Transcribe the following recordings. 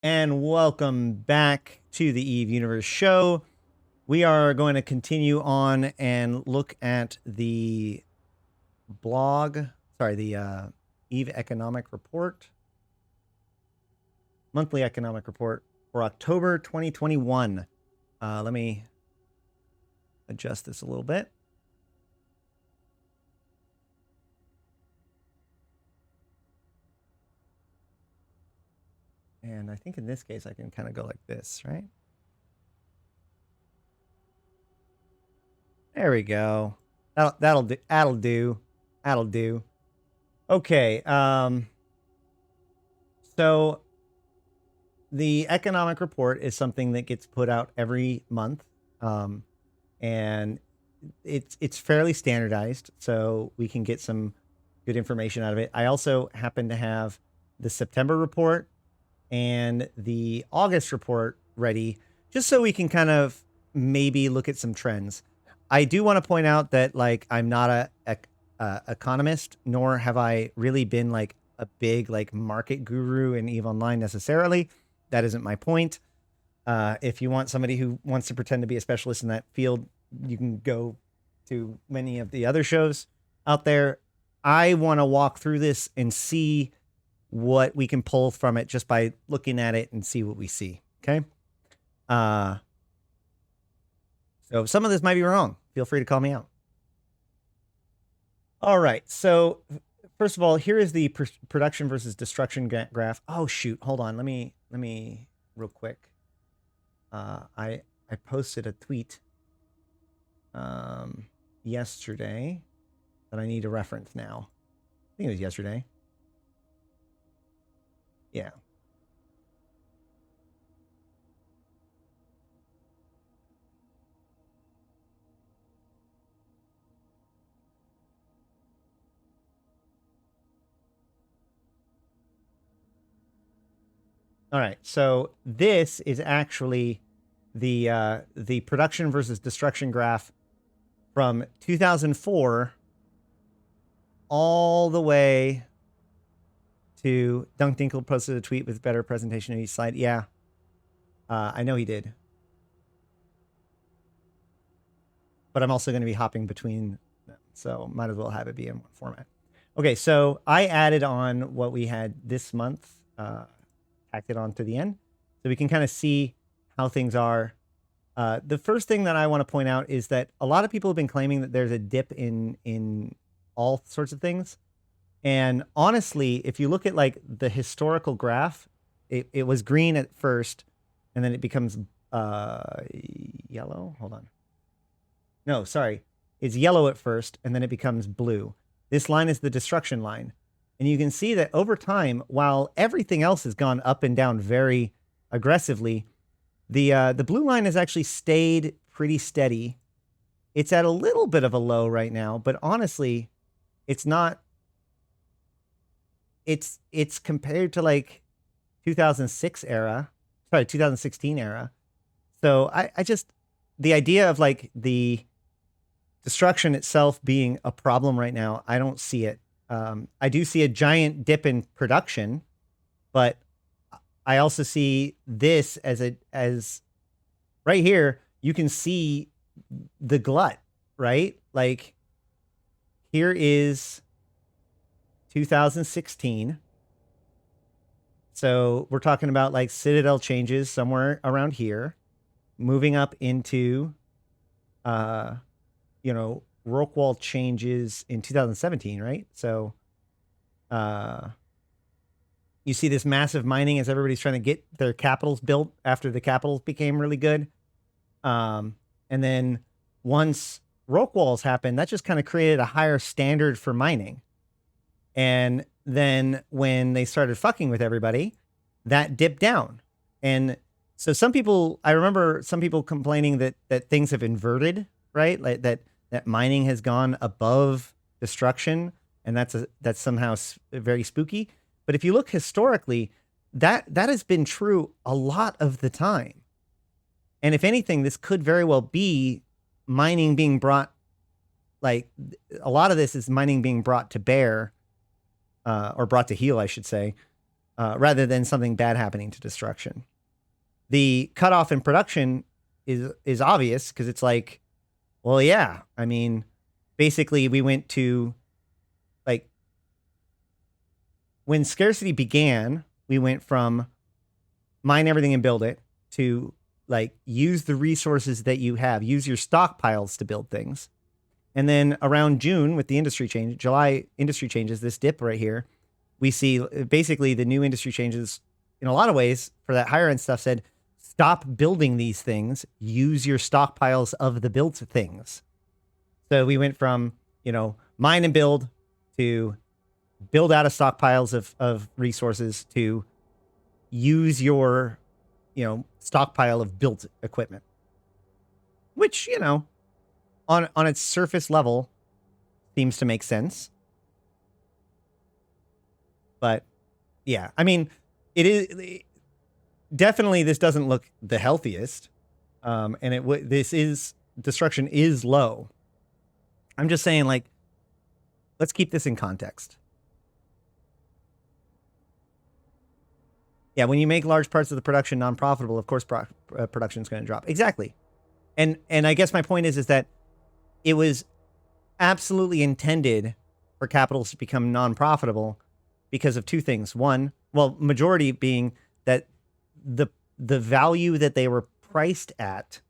And welcome back to the Eve Universe show. We are going to continue on and look at the Eve Economic Report, monthly economic report for October 2021. Let me adjust this a little bit. And I think in this case, I can kind of go like this, right? There we go. That'll do. Okay. So the economic report is something that gets put out every month. And it's fairly standardized, so we can get some good information out of it. I also happen to have the September report and the August report ready, just so we can kind of maybe look at some trends. I do want to point out that, like, I'm not a economist, nor have I really been like a big like market guru in EVE Online necessarily. That isn't my point. If you want somebody who wants to pretend to be a specialist in that field, you can go to many of the other shows out there. I want to walk through this and see what we can pull from it just by looking at it and see what we see. Okay. So some of this might be wrong. Feel free to call me out. All right. So first of all, here is the production versus destruction graph. Oh shoot. Hold on. Let me real quick. I posted a tweet yesterday that I need to reference now. I think it was yesterday. Yeah. All right. So this is actually the production versus destruction graph from 2004 all the way to Dunk Dinkle posted a tweet with better presentation of each slide. Yeah. I know he did. But I'm also going to be hopping between them, so might as well have it be in one format. Okay, so I added on what we had this month, tacked it on to the end, so we can kind of see how things are. The first thing that I want to point out is that a lot of people have been claiming that there's a dip in all sorts of things. And honestly, if you look at like the historical graph, it was green at first, and then it becomes yellow. Hold on. No, sorry. It's yellow at first, and then it becomes blue. This line is the destruction line. And you can see that over time, while everything else has gone up and down very aggressively, the blue line has actually stayed pretty steady. It's at a little bit of a low right now, but honestly, it's not. It's compared to like 2016 era. So I just, the idea of like the destruction itself being a problem right now, I don't see it. I do see a giant dip in production, but I also see this as right here, you can see the glut, right? Like here is 2016. So we're talking about like Citadel changes somewhere around here, moving up into, Rockwall changes in 2017, right? So you see this massive mining as everybody's trying to get their capitals built after the capitals became really good. And then once Rockwalls happened, that just kind of created a higher standard for mining. And then when they started fucking with everybody, that dipped down. And so I remember some people complaining that things have inverted, right? Like that mining has gone above destruction, and that's somehow very spooky. But if you look historically, that has been true a lot of the time. And if anything, this could very well be mining being brought, like a lot of this is mining being brought to bear, or brought to heel, I should say, rather than something bad happening to destruction. The cutoff in production is obvious because it's like, well, yeah, I mean, basically we went to, like, when scarcity began, we went from mine everything and build it to, like, use the resources that you have, use your stockpiles to build things. And then around June, with the industry change, July industry changes, this dip right here, we see basically the new industry changes in a lot of ways for that higher end stuff said, stop building these things, use your stockpiles of the built things. So we went from, you know, mine and build to build out of stockpiles of resources to use your, you know, stockpile of built equipment, which, you know, on its surface level seems to make sense. But yeah, I mean, it is definitely, this doesn't look the healthiest. And this is, destruction is low. I'm just saying, like, let's keep this in context. Yeah, when you make large parts of the production non-profitable, of course, production is going to drop. Exactly. And I guess my point is that it was absolutely intended for capitals to become non-profitable because of two things. One, well, majority being that the value that they were priced at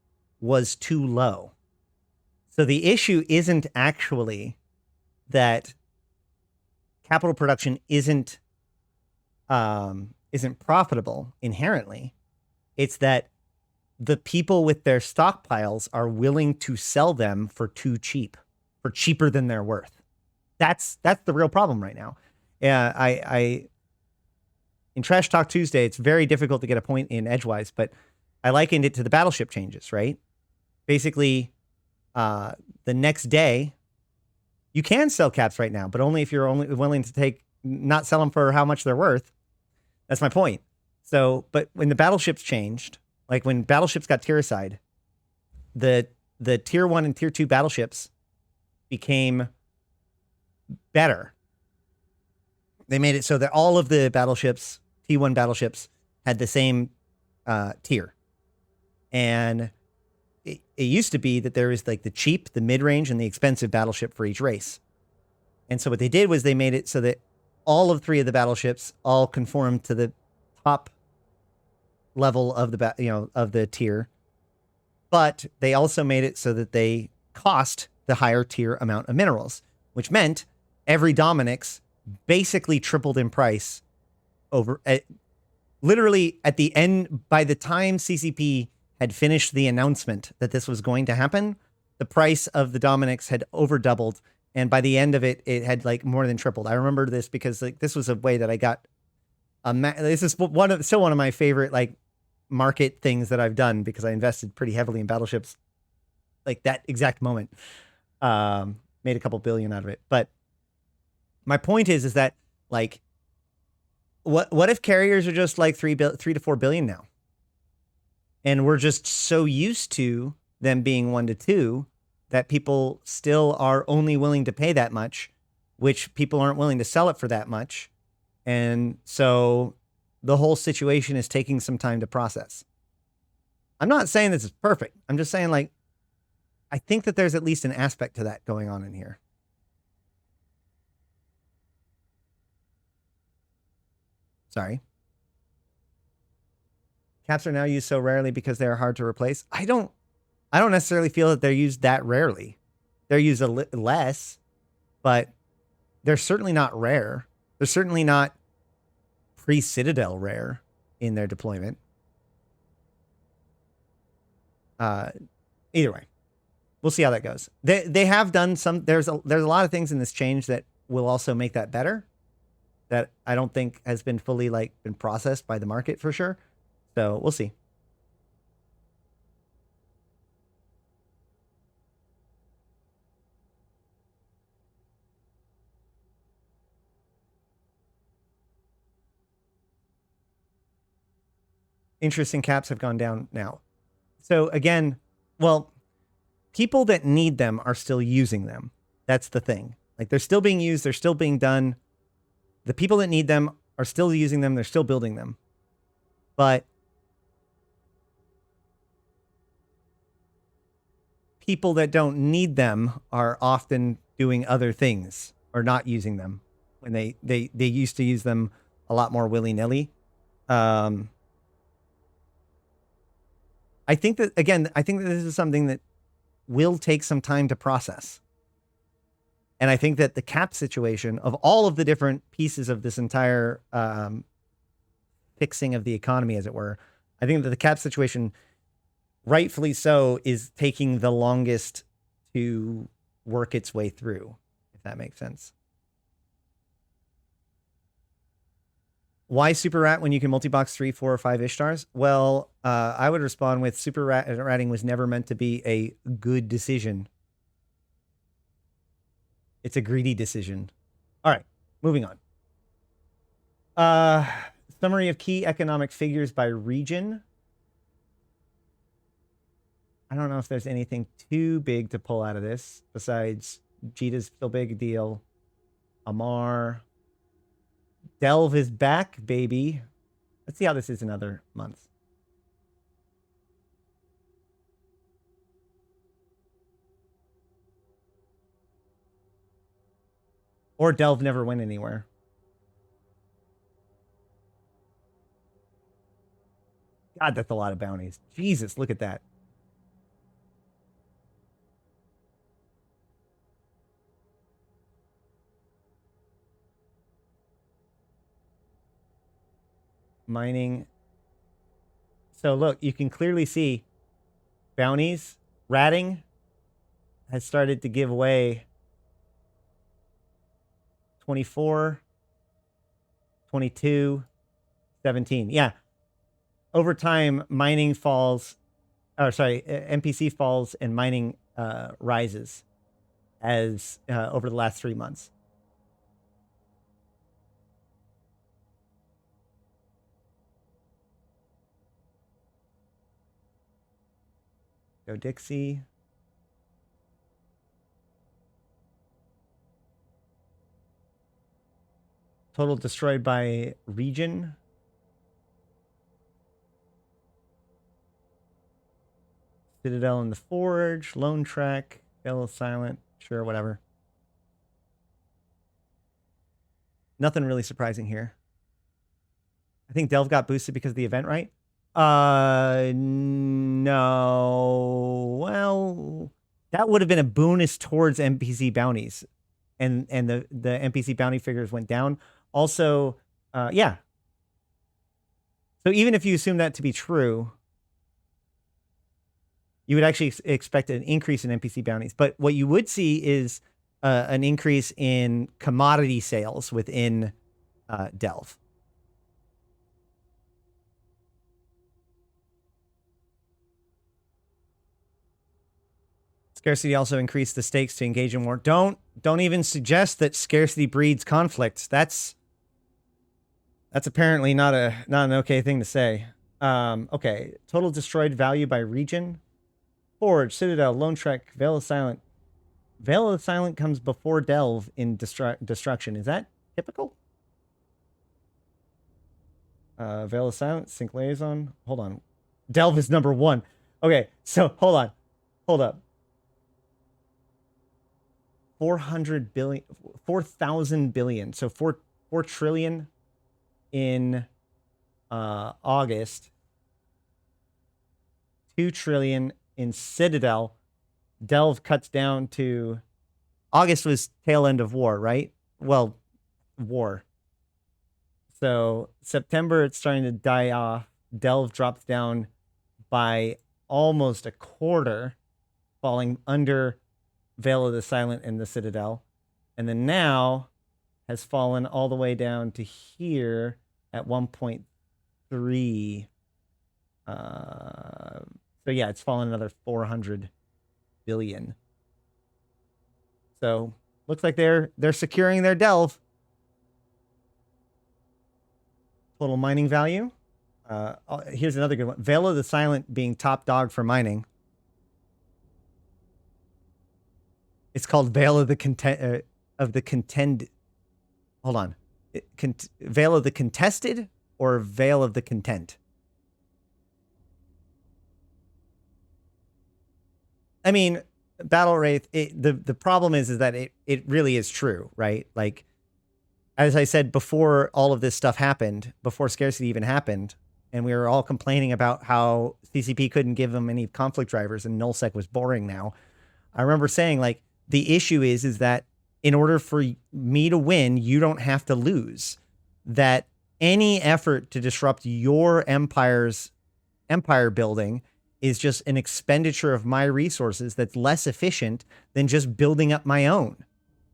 was too low. So the issue isn't actually that capital production isn't profitable inherently. It's that the people with their stockpiles are willing to sell them for too cheap, for cheaper than they're worth. That's the real problem right now. I in Trash Talk Tuesday, it's very difficult to get a point in edgewise, but I likened it to the battleship changes, right? Basically, the next day, you can sell caps right now, but only if you're only willing to not sell them for how much they're worth. That's my point. So, but when the battleships changed, like when battleships got tiericide, the tier 1 and tier 2 battleships became better. They made it so that all of the battleships, T1 battleships, had the same tier. And it used to be that there was like the cheap, the mid-range, and the expensive battleship for each race. And so what they did was they made it so that all of 3 of the battleships all conformed to the top level of the tier. But they also made it so that they cost the higher tier amount of minerals, which meant every Dominix basically tripled in price literally at the end. By the time CCP had finished the announcement that this was going to happen, the price of the Dominix had over doubled. And by the end of it, it had like more than tripled. I remember this because like this was a way that I got this is still one of my favorite like market things that I've done because I invested pretty heavily in battleships like that exact moment. Made a couple billion out of it. But my point is that like, what if carriers are just like 3 to 4 billion now? And we're just so used to them being 1 to 2 that people still are only willing to pay that much, which people aren't willing to sell it for that much. And so the whole situation is taking some time to process. I'm not saying this is perfect. I'm just saying, like, I think that there's at least an aspect to that going on in here. Sorry. Caps are now used so rarely because they are hard to replace. I don't necessarily feel that they're used that rarely. They're used less, but they're certainly not rare. They're certainly not pre-Citadel rare in their deployment. Either way, we'll see how that goes. They have done some. There's a lot of things in this change that will also make that better. That I don't think has been fully been processed by the market for sure. So we'll see. Interest in caps have gone down now. So again, well, people that need them are still using them. That's the thing. Like they're still being used. They're still being done. The people that need them are still using them. They're still building them. But people that don't need them are often doing other things or not using them when they used to use them a lot more willy-nilly. I think that, again, I think that this is something that will take some time to process. And I think that the cap situation of all of the different pieces of this entire fixing of the economy, as it were, I think that the cap situation, rightfully so, is taking the longest to work its way through, if that makes sense. Why super rat when you can multi-box 3, 4, or 5 Ishtars? Well, I would respond with super ratting was never meant to be a good decision. It's a greedy decision. All right, moving on. Summary of key economic figures by region. I don't know if there's anything too big to pull out of this besides Jita's still big deal. Amar. Delve is back, baby. Let's see how this is in other months. Or Delve never went anywhere. God, that's a lot of bounties. Jesus, look at that. Mining. So look, you can clearly see bounties, ratting has started to give away 24, 22, 17. Yeah. Over time, mining falls, or sorry, NPC falls and mining rises as over the last 3 months. Go Dixie. Total destroyed by region. Citadel in the Forge. Lone Track. Veil of Silent. Sure, whatever. Nothing really surprising here. I think Delve got boosted because of the event, right? No. Well, that would have been a bonus towards NPC bounties. And the NPC bounty figures went down. Also, yeah. So even if you assume that to be true, you would actually expect an increase in NPC bounties. But what you would see is an increase in commodity sales within Delve. Scarcity also increased the stakes to engage in war. Don't even suggest that scarcity breeds conflict. That's apparently not an okay thing to say. Okay, total destroyed value by region. Forge, Citadel, Lone Trek, Veil of Silent. Veil of Silent comes before Delve in destruction. Is that typical? Veil of Silent, Sync Liaison. Hold on. Delve is number 1. Okay, so hold on. Hold up. 400 billion, 4,000 billion. So 4 trillion in August. 2 trillion in Citadel. Delve cuts down to August was tail end of war, right? Well, war. So September it's starting to die off. Delve drops down by almost a quarter, falling under Veil of the Silent and the Citadel. And then now has fallen all the way down to here at 1.3. So yeah, it's fallen another 400 billion. So looks like they're securing their Delve. Total mining value. Here's another good one. Veil of the Silent being top dog for mining. It's called Veil of the Contend. Hold on. Veil of the Contested or Veil of the Content? I mean, Battle Wraith, the problem is that it really is true, right? Like, as I said before all of this stuff happened, before scarcity even happened, and we were all complaining about how CCP couldn't give them any conflict drivers and nullsec was boring now. I remember saying, like, the issue is that in order for me to win, you don't have to lose. That any effort to disrupt your empire building is just an expenditure of my resources that's less efficient than just building up my own.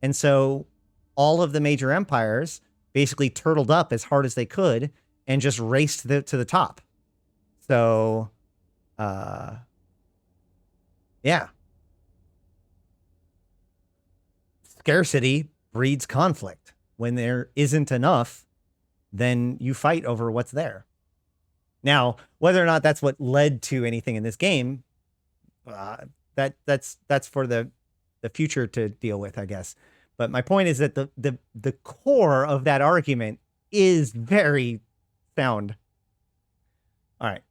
And so all of the major empires basically turtled up as hard as they could and just raced to the top. So, yeah. Scarcity breeds conflict. When there isn't enough, then you fight over what's there. Now, whether or not that's what led to anything in this game, that's for the future to deal with, I guess. But my point is that the core of that argument is very sound. All right.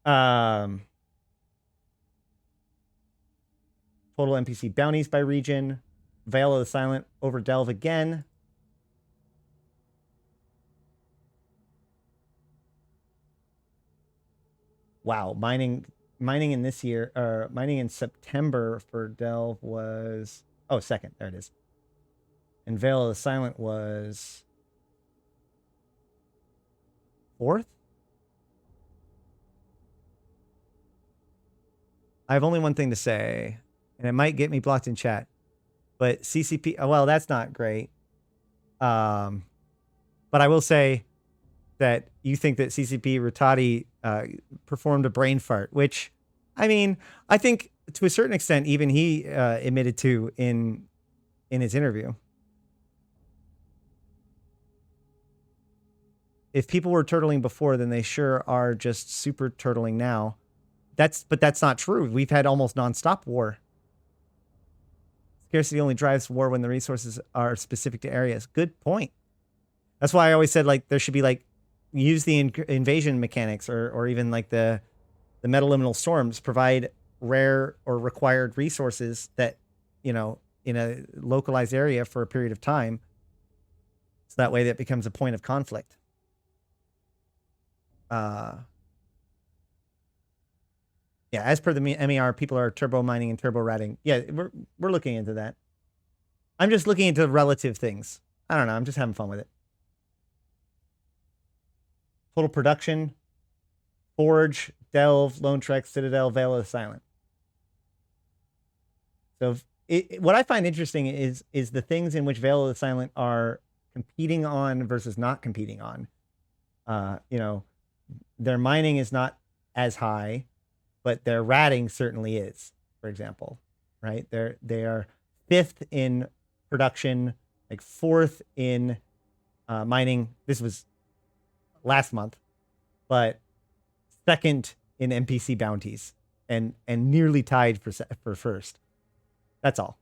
Total NPC bounties by region. Veil of the Silent over Delve again. Wow, mining in this year, or mining in September for Delve was, oh, second, there it is. And Veil of the Silent was fourth? I have only one thing to say, and it might get me blocked in chat, but CCP, well, that's not great. But I will say that you think that CCP Rattati performed a brain fart, which, I mean, I think to a certain extent, even he admitted to in his interview. If people were turtling before, then they sure are just super turtling now. But that's not true. We've had almost nonstop war. Scarcity only drives war when the resources are specific to areas. Good point. That's why I always said, like, there should be, like, use the invasion mechanics, or even like the metaliminal storms, provide rare or required resources that, you know, in a localized area for a period of time. So that way that becomes a point of conflict. Yeah, as per the MER, people are turbo mining and turbo ratting. Yeah, we're looking into that. I'm just looking into relative things. I don't know. I'm just having fun with it. Total production, Forge, Delve, Lone Trek, Citadel, Veil of the Silent. So what I find interesting is the things in which Veil of the Silent are competing on versus not competing on. You know, their mining is not as high, but their ratting certainly is, for example, right? They are 5th in production, like 4th in mining. This was last month, but 2nd in NPC bounties, and nearly tied for first. That's all.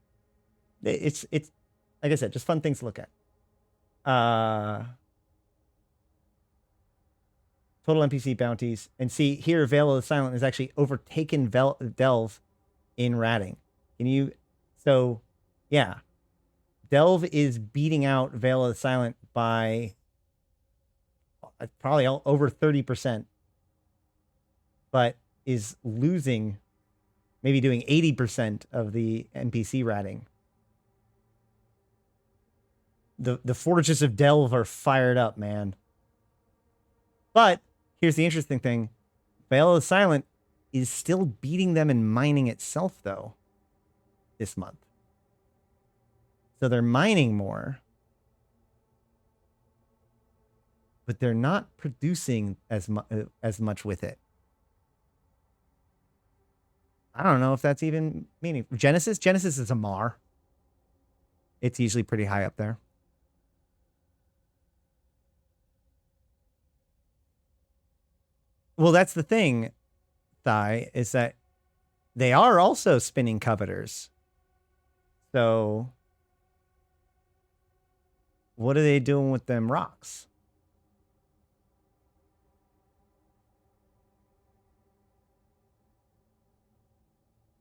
It's like I said, just fun things to look at. Total NPC bounties, and see here, Veil of the Silent has actually overtaken Delve in ratting. So yeah, Delve is beating out Veil of the Silent by probably over 30%, but is losing, maybe doing 80% of the NPC ratting. The Forges of Delve are fired up, man. But here's the interesting thing. Veil of the Silent is still beating them in mining itself, though, this month. So they're mining more, but they're not producing as much with it. I don't know if that's even meaningful. Genesis is a Mar. It's usually pretty high up there. Well, that's the thing, Thai, is that they are also spinning coveters. So what are they doing with them rocks?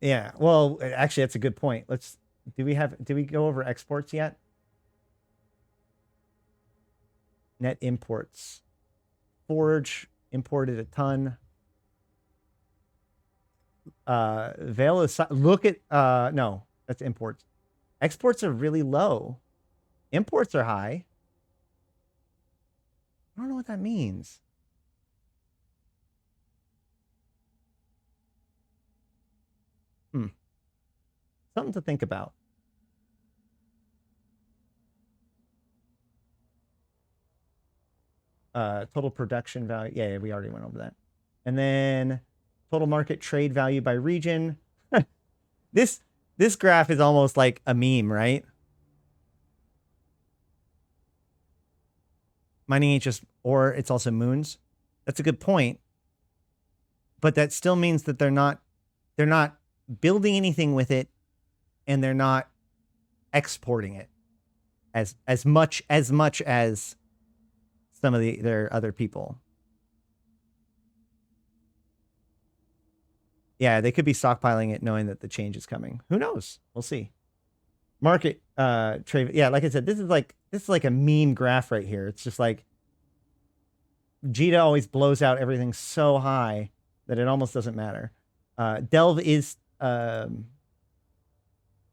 Yeah. Well, actually, that's a good point. Did we go over exports yet? Net imports. Forge imported a ton. Veil is, look at, no, that's imports. Exports are really low. Imports are high. I don't know what that means. Something to think about. Total production value. Yeah, we already went over that. And then total market trade value by region. This graph is almost like a meme, right? Mining ain't just ore, it's also moons. That's a good point. But that still means that they're not building anything with it, and they're not exporting it as much as some of their other people. Yeah, they could be stockpiling it knowing that the change is coming. Who knows? We'll see. Market trade. Yeah, like I said, this is like a meme graph right here. It's just like Jita always blows out everything so high that it almost doesn't matter. Delve is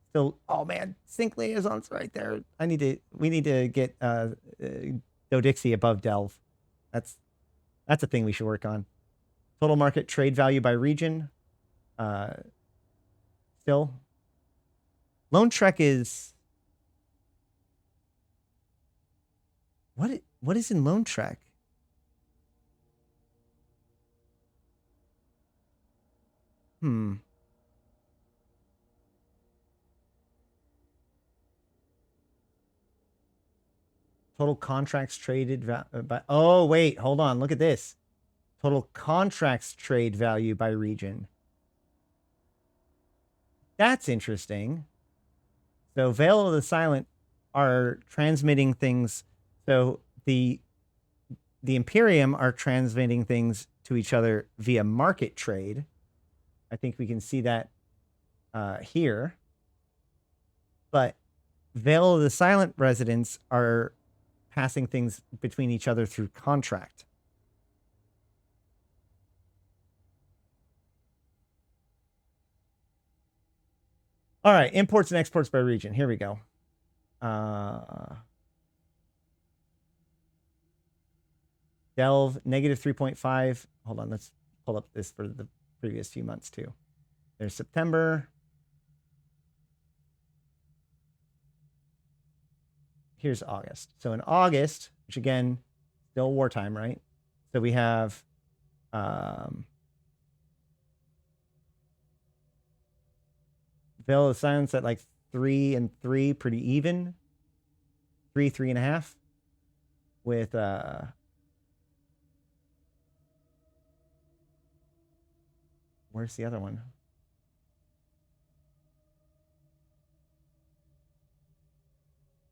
still, oh man, Sync Liaison's right there. We need to get Dodixie above Delve. That's a thing we should work on. Total market trade value by region. Still. Lone Trek is, what is in Lone Trek? Total contracts traded by, oh wait, hold on, look at this. Total contracts trade value by region. That's interesting. So Veil of the Silent are transmitting things. So the Imperium are transmitting things to each other via market trade. I think we can see that here. But Veil of the Silent residents are passing things between each other through contract. All right, imports and exports by region. Here we go. Delve, negative 3.5. Hold on, let's pull up this for the previous few months too. There's September. Here's August. So in August, which again, still wartime, right? So we have Veil of Silence at like 3 and 3, pretty even. 3, 3.5. With where's the other one?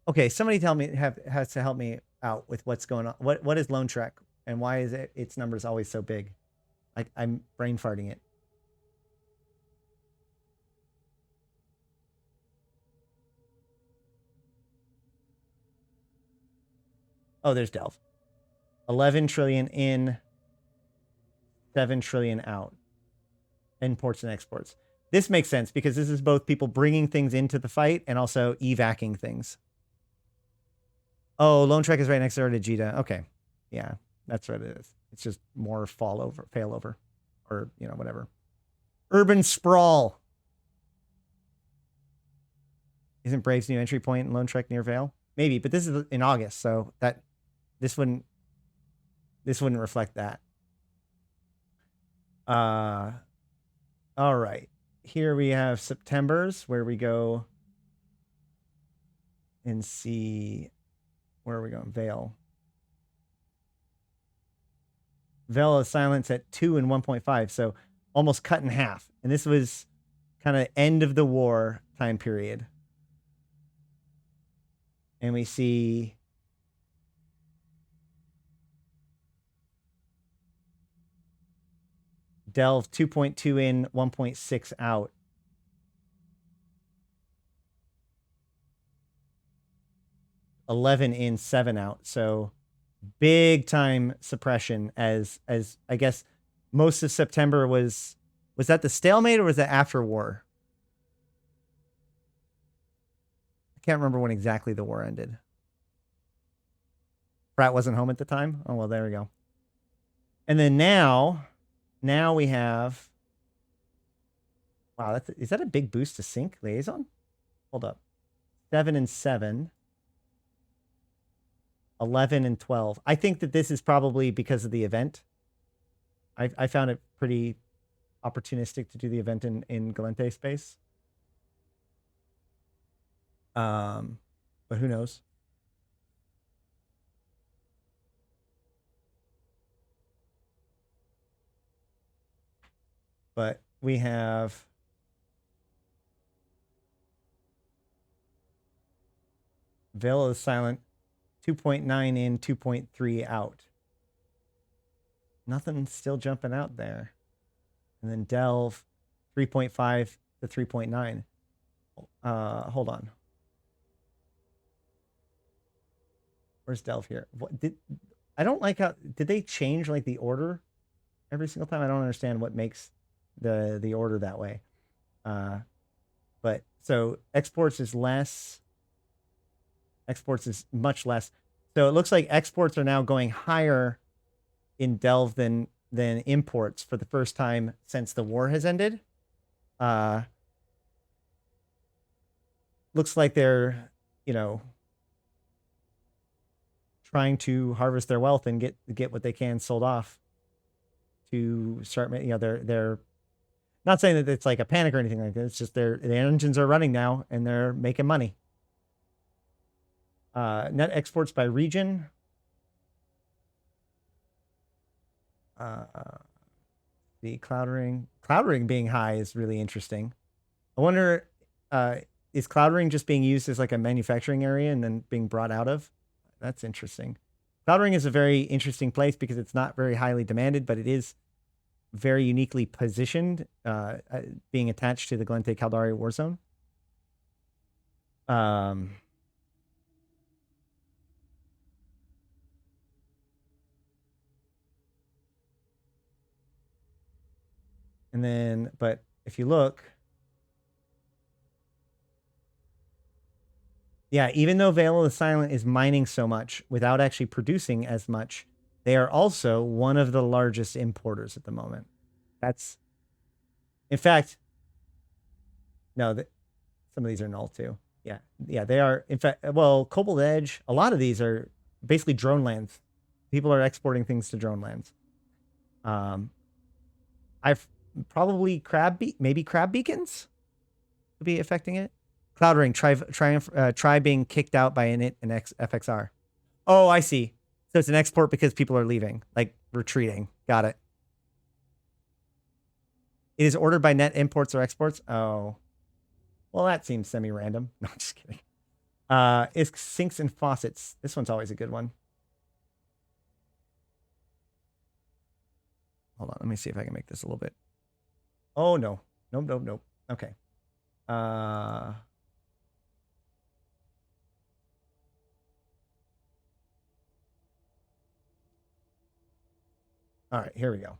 Okay, somebody tell me, has to help me out with what's going on. What is Lone Trek, and why is its numbers always so big? Like, I'm brain farting it. Oh, there's Delve. 11 trillion in, 7 trillion out. Imports and exports. This makes sense because this is both people bringing things into the fight and also evacing things. Oh, Lone Trek is right next door to Jita. Okay. Yeah, that's what it is. It's just more failover, or, you know, whatever. Urban sprawl. Isn't Brave's new entry point in Lone Trek near Vale? Maybe, but this is in August, so that this wouldn't reflect that. All right. Here we have September's, where we go and see, where are we going? Vale. Veil of Silence at 2 and 1.5, so almost cut in half. And this was kind of end of the war time period. And we see Delve 2.2 in, 1.6 out. 11 in, 7 out. So big time suppression as I guess most of September was that the stalemate or was that after war? I can't remember when exactly the war ended. Pratt wasn't home at the time. Oh, well, there we go. And then now we have, wow, is that a big boost to sync liaison? Hold up. 7 and 7. 11 and 12. I think that this is probably because of the event. I found it pretty opportunistic to do the event in Galente space. But who knows? But we have Veil of the Silent, 2.9 in, 2.3 out. Nothing still jumping out there. And then Delve, 3.5 to 3.9. Hold on. Where's Delve here? I don't like how, did they change like the order every single time? I don't understand what makes the order that way. But so exports is less. Exports is much less. So it looks like exports are now going higher in Delve than imports for the first time since the war has ended. Looks like they're, trying to harvest their wealth and get what they can sold off to start, they're not saying that it's like a panic or anything like that. It's just the engines are running now and they're making money. Net exports by region. The Cloud Ring being high is really interesting. I wonder, is Cloud Ring just being used as like a manufacturing area and then being brought out of? That's interesting. Cloud Ring is a very interesting place because it's not very highly demanded, but it is very uniquely positioned, being attached to the Galente Caldari war zone. And then, but if you look, yeah, even though Veil of the Silent is mining so much without actually producing as much, they are also one of the largest importers at the moment. That's, in fact, no, some of these are null too. Yeah, they are. In fact, well, Cobalt Edge, a lot of these are basically drone lands. People are exporting things to drone lands. I've probably maybe crab beacons would be affecting it. Cloud Ring, try being kicked out by an FXR. Oh, I see. So it's an export because people are leaving, like retreating. Got it. It is ordered by net imports or exports. Oh, well, that seems semi-random. No, I'm just kidding. Is sinks and faucets. This one's always a good one. Hold on. Let me see if I can make this a little bit. Oh, no. Nope. Okay. All right, here we go.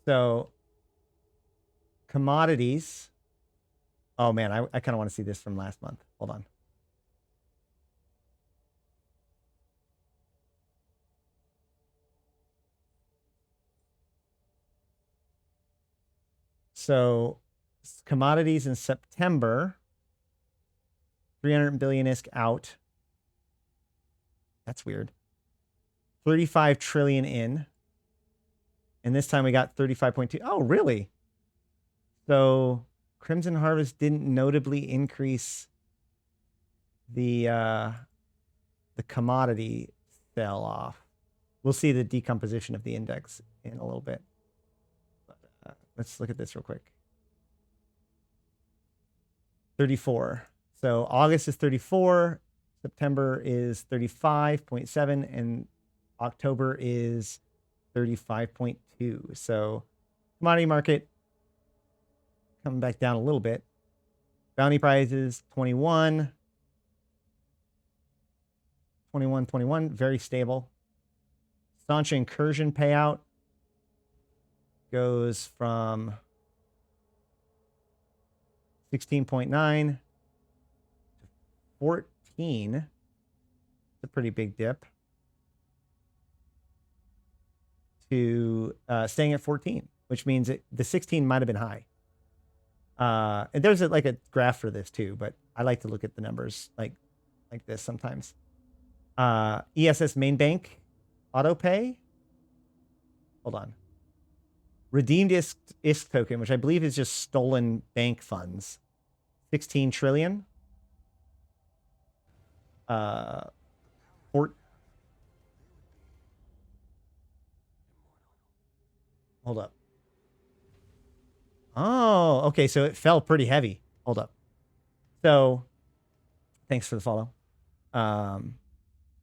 So commodities. Oh man, I kind of want to see this from last month. Hold on. So commodities in September, 300 billion ISK out. That's weird. 35 trillion in. And this time we got 35.2. Oh, really? So Crimson Harvest didn't notably increase the commodity sell off. We'll see the decomposition of the index in a little bit. But, let's look at this real quick. 34. So August is 34. September is 35.7 and October is 35.2. So commodity market coming back down a little bit. Bounty prizes 21. 21.21, very stable. Staunch incursion payout goes from 16.9 to 14. It's a pretty big dip. To staying at 14, which means the 16 might have been high. And there's like a graph for this too, but I like to look at the numbers like this sometimes. ESS main bank auto pay. Hold on. Redeemed ISK token, which I believe is just stolen bank funds. 16 trillion. Hold up. Oh, okay. So it fell pretty heavy. Hold up. So thanks for the follow.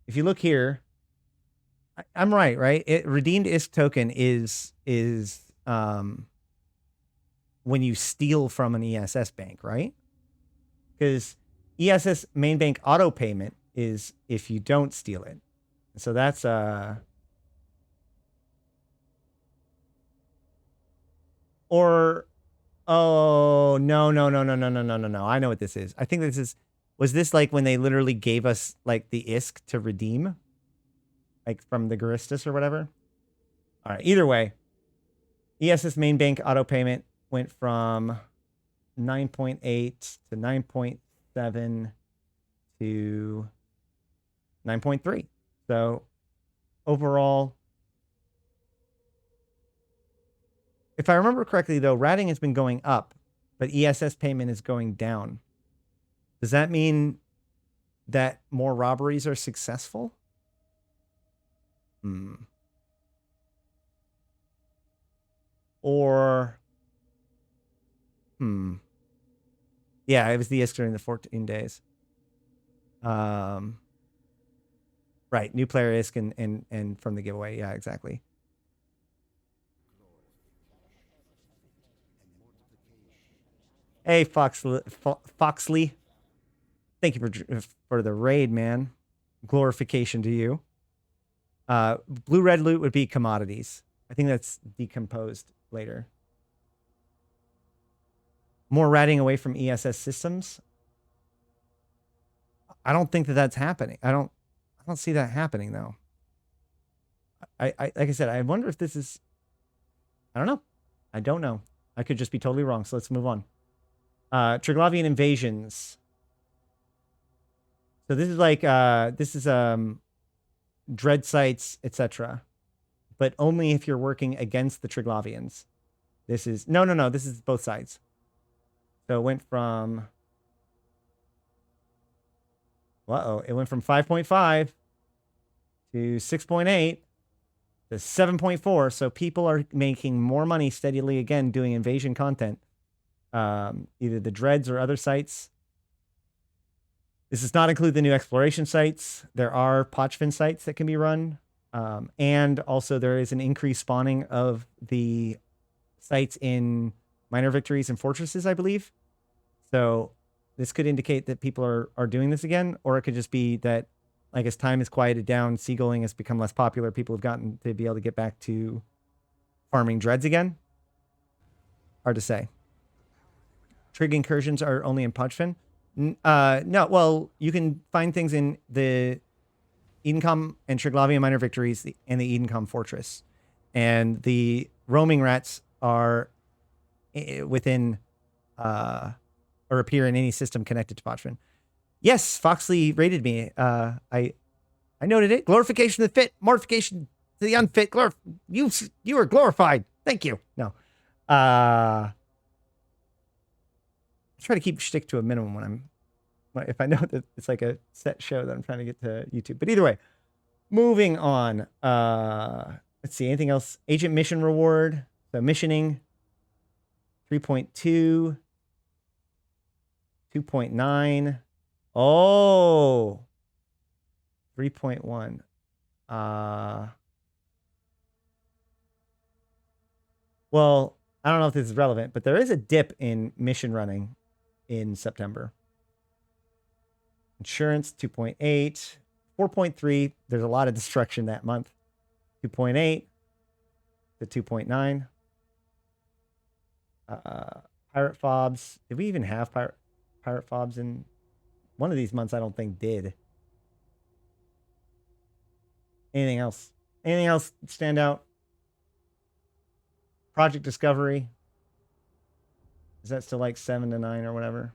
If you look here, I'm right, right? Redeemed ISK token is when you steal from an ESS bank, right? Because ESS main bank auto payment is if you don't steal it. So that's or oh no. I know what this is. I think this is, was this like when they literally gave us like the ISK to redeem? Like from the Garistus or whatever? All right, either way. ESS main bank auto payment went from 9.8 to 9.7 to 9.3. So overall, if I remember correctly, though, ratting has been going up, but ESS payment is going down. Does that mean that more robberies are successful? Or, yeah, it was the ISK during the 14 days. Right, new player ISK and from the giveaway. Yeah, exactly. Hey, Foxley. Thank you for the raid, man. Glorification to you. Blue-red loot would be commodities. I think that's decomposed later. More ratting away from ESS systems. I don't think that that's happening. I don't see that happening though. I like I said, I wonder if this is, I don't know. I don't know. I could just be totally wrong. So let's move on. Triglavian invasions. So this is like this is dread sites, etc. But only if you're working against the Triglavians. This is no, this is both sides. So it went from it went from 5.5 to 6.8 to 7.4. So people are making more money steadily again doing invasion content. Either the dreads or other sites. This does not include the new exploration sites. There are Pochvin sites that can be run. And also there is an increased spawning of the sites in minor victories and fortresses, I believe. So this could indicate that people are doing this again, or it could just be that, like, as time has quieted down, seagulling has become less popular. People have gotten to be able to get back to farming dreads again. Hard to say. Trig incursions are only in Pochvin. No, well, you can find things in the Edencom and Triglavian minor victories and the Edencom fortress. And the roaming rats are within or appear in any system connected to Pochvin. Yes, Foxley rated me. I noted it. Glorification of the fit, mortification to the unfit. You are glorified. Thank you. No. I try to keep shtick to a minimum when if I know that it's like a set show that I'm trying to get to YouTube. But either way, moving on. Let's see, anything else? Agent mission reward. So missioning. 3.2. 2.9. Oh. 3.1. Well, I don't know if this is relevant, but there is a dip in mission running in September. Insurance 2.8, 4.3. There's a lot of destruction that month. 2.8 to 2.9. Pirate fobs. Did we even have pirate fobs in one of these months? I don't think did. Anything else? Anything else stand out? Project Discovery. Is that still like 7 to 9 or whatever?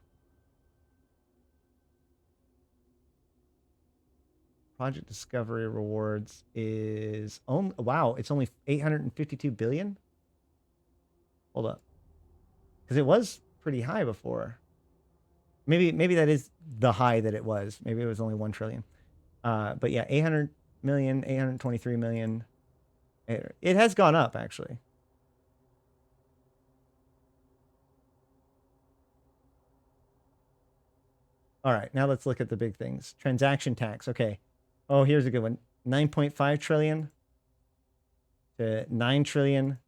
Project Discovery rewards is only, wow, it's only 852 billion. Hold up. Because it was pretty high before. Maybe that is the high that it was. Maybe it was only 1 trillion. But yeah, 800 million, 823 million. It has gone up, actually. All right, now let's look at the big things. Transaction tax. Okay. Oh, here's a good one. 9.5 trillion to 9 trillion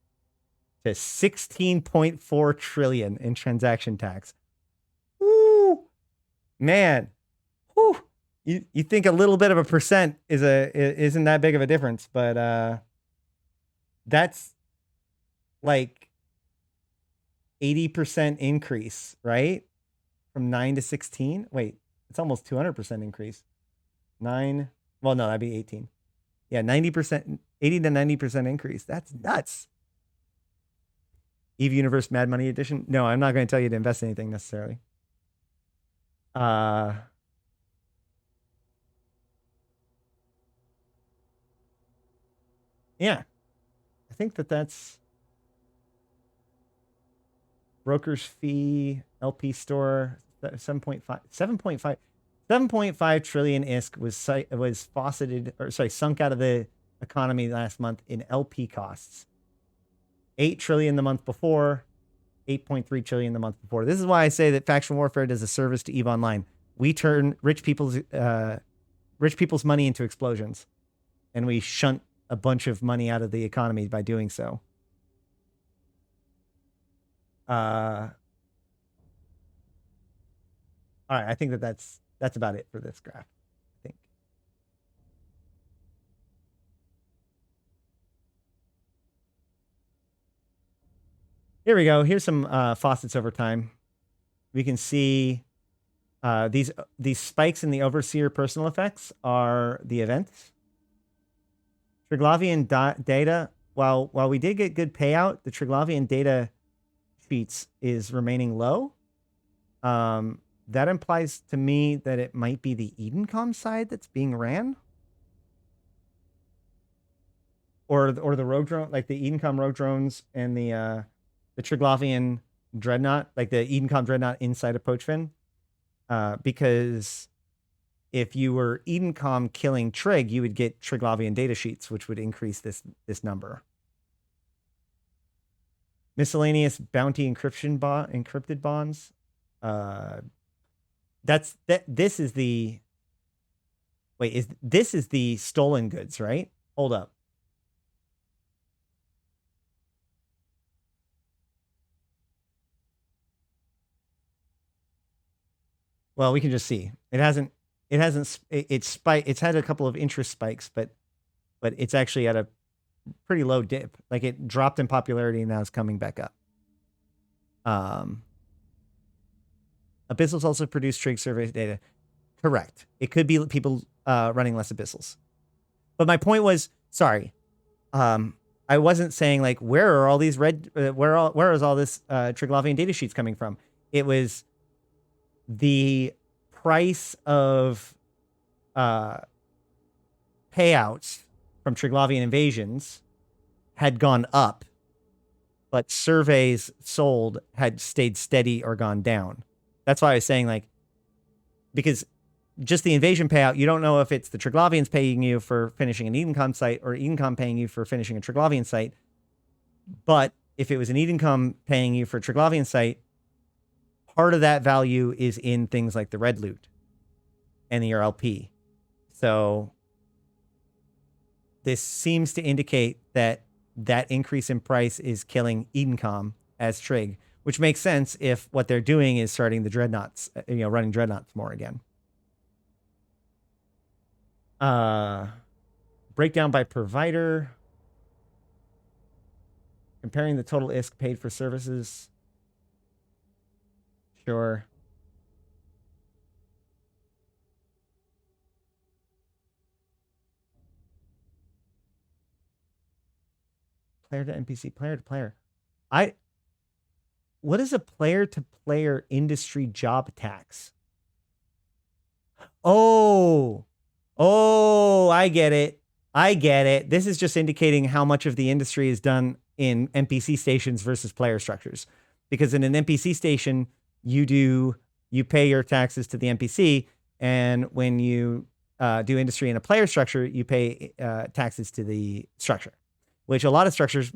to 16.4 trillion in transaction tax. Woo! Man. Woo! You think a little bit of a percent isn't that big of a difference, but that's like 80% increase, right? From 9 to 16. Wait, it's almost 200% increase. 9. Well, no, that'd be 18. Yeah, 90%, 80 to 90% increase. That's nuts. Eve Universe Mad Money Edition. No, I'm not going to tell you to invest in anything necessarily. Yeah. I think that's broker's fee, LP store, 7.5 trillion ISK was sunk out of the economy last month in LP costs. 8 trillion the month before, 8.3 trillion the month before. This is why I say that faction warfare does a service to EVE Online. We turn rich people's money into explosions, and we shunt a bunch of money out of the economy by doing so. All right, I think that's about it for this graph. I think. Here we go. Here's some faucets over time. We can see these spikes in the Overseer personal effects are the events. Triglavian data. While we did get good payout, the Triglavian data sheets is remaining low. That implies to me that it might be the Edencom side that's being ran, or the rogue drone, like the Edencom rogue drones and the Triglavian dreadnought, like the Edencom dreadnought inside of Poachfin. Because if you were Edencom killing Trig, you would get Triglavian data sheets, which would increase this number. Miscellaneous bounty encrypted bonds. This is the this is the stolen goods, right? Hold up. Well, we can just see it's had a couple of interest spikes, but it's actually at a pretty low dip. Like it dropped in popularity and now it's coming back up. Abyssals also produce Trig survey data. Correct. It could be people running less Abyssals. But my point was, sorry, I wasn't saying like where are all these where is all this Triglavian data sheets coming from? It was the price of payouts from Triglavian invasions had gone up, but surveys sold had stayed steady or gone down. That's why I was saying, like, because just the invasion payout, you don't know if it's the Triglavians paying you for finishing an Edencom site or Edencom paying you for finishing a Triglavian site. But if it was an Edencom paying you for a Triglavian site, part of that value is in things like the red loot and the RLP. So this seems to indicate that increase in price is killing Edencom as Trig, which makes sense if what they're doing is starting the dreadnoughts, running dreadnoughts more again. Breakdown by provider. Comparing the total ISK paid for services. Sure. Player to NPC, player to player. What is a player to player industry job tax? Oh, I get it. This is just indicating how much of the industry is done in NPC stations versus player structures. Because in an NPC station, you pay your taxes to the NPC, and when you do industry in a player structure, you pay taxes to the structure, which a lot of structures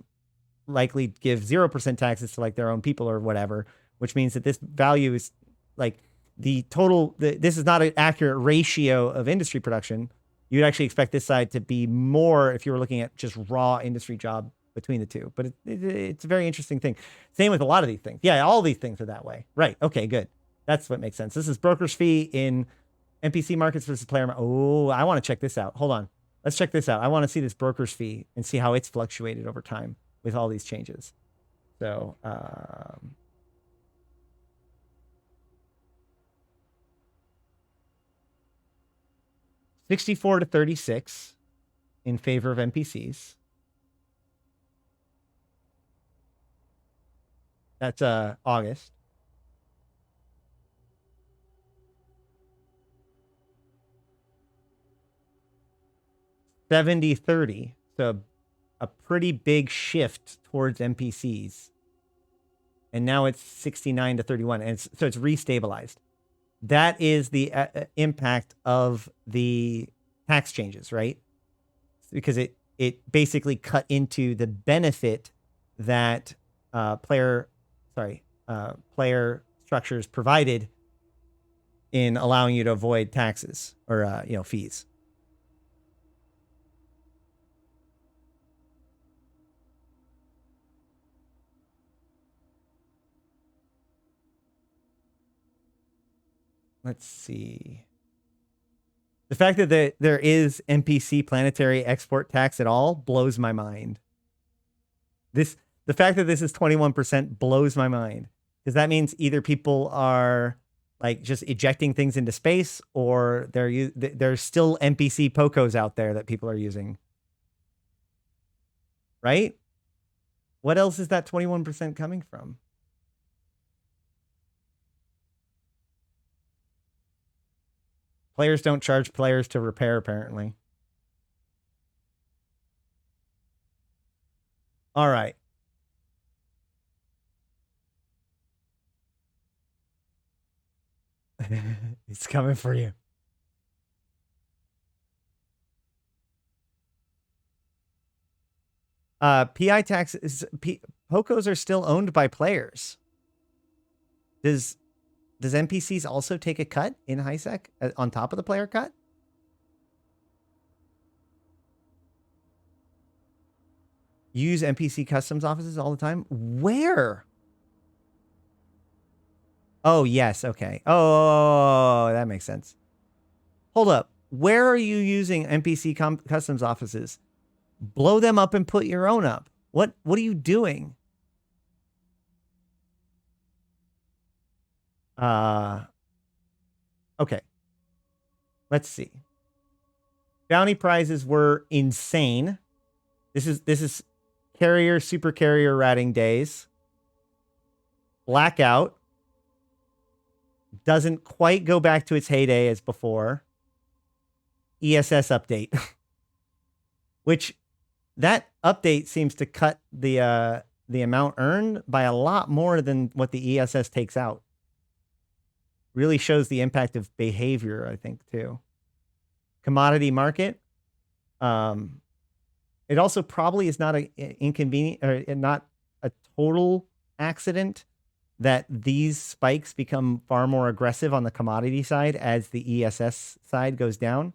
likely give 0% taxes to like their own people or whatever, which means that this value is like the total. This is not an accurate ratio of industry production. You'd actually expect this side to be more if you were looking at just raw industry job between the two. But it's a very interesting thing. Same with a lot of these things. Yeah, all these things are that way. Right. Okay, good. That's what makes sense. This is broker's fee in NPC markets versus player. Oh, I want to check this out. Hold on. Let's check this out. I want to see this broker's fee and see how it's fluctuated over time with all these changes. So, 64 to 36 in favor of NPCs. That's August. $70-30. So a pretty big shift towards NPCs. And now it's 69 to 31. And so it's restabilized. That is the impact of the tax changes, right? Because it basically cut into the benefit that player structures provided in allowing you to avoid taxes or fees. Let's see. The fact that there is NPC planetary export tax at all blows my mind. The fact that this is 21% blows my mind, because that means either people are like just ejecting things into space, or there's still NPC POCOs out there that people are using. Right? What else is that 21% coming from? Players don't charge players to repair, apparently. All right. It's coming for you. PI taxes, POCOs are still owned by players. Does NPCs also take a cut in HiSec on top of the player cut? You use NPC customs offices all the time? Where? Oh, yes. Okay. Oh, that makes sense. Hold up. Where are you using NPC customs offices? Blow them up and put your own up. What are you doing? Okay. Let's see. Bounty prizes were insane. This is carrier, super carrier ratting days. Blackout doesn't quite go back to its heyday as before. ESS update, which that update seems to cut the amount earned by a lot more than what the ESS takes out. Really shows the impact of behavior, I think, too. Commodity market. It also probably is not an inconvenient or not a total accident that these spikes become far more aggressive on the commodity side as the ESS side goes down,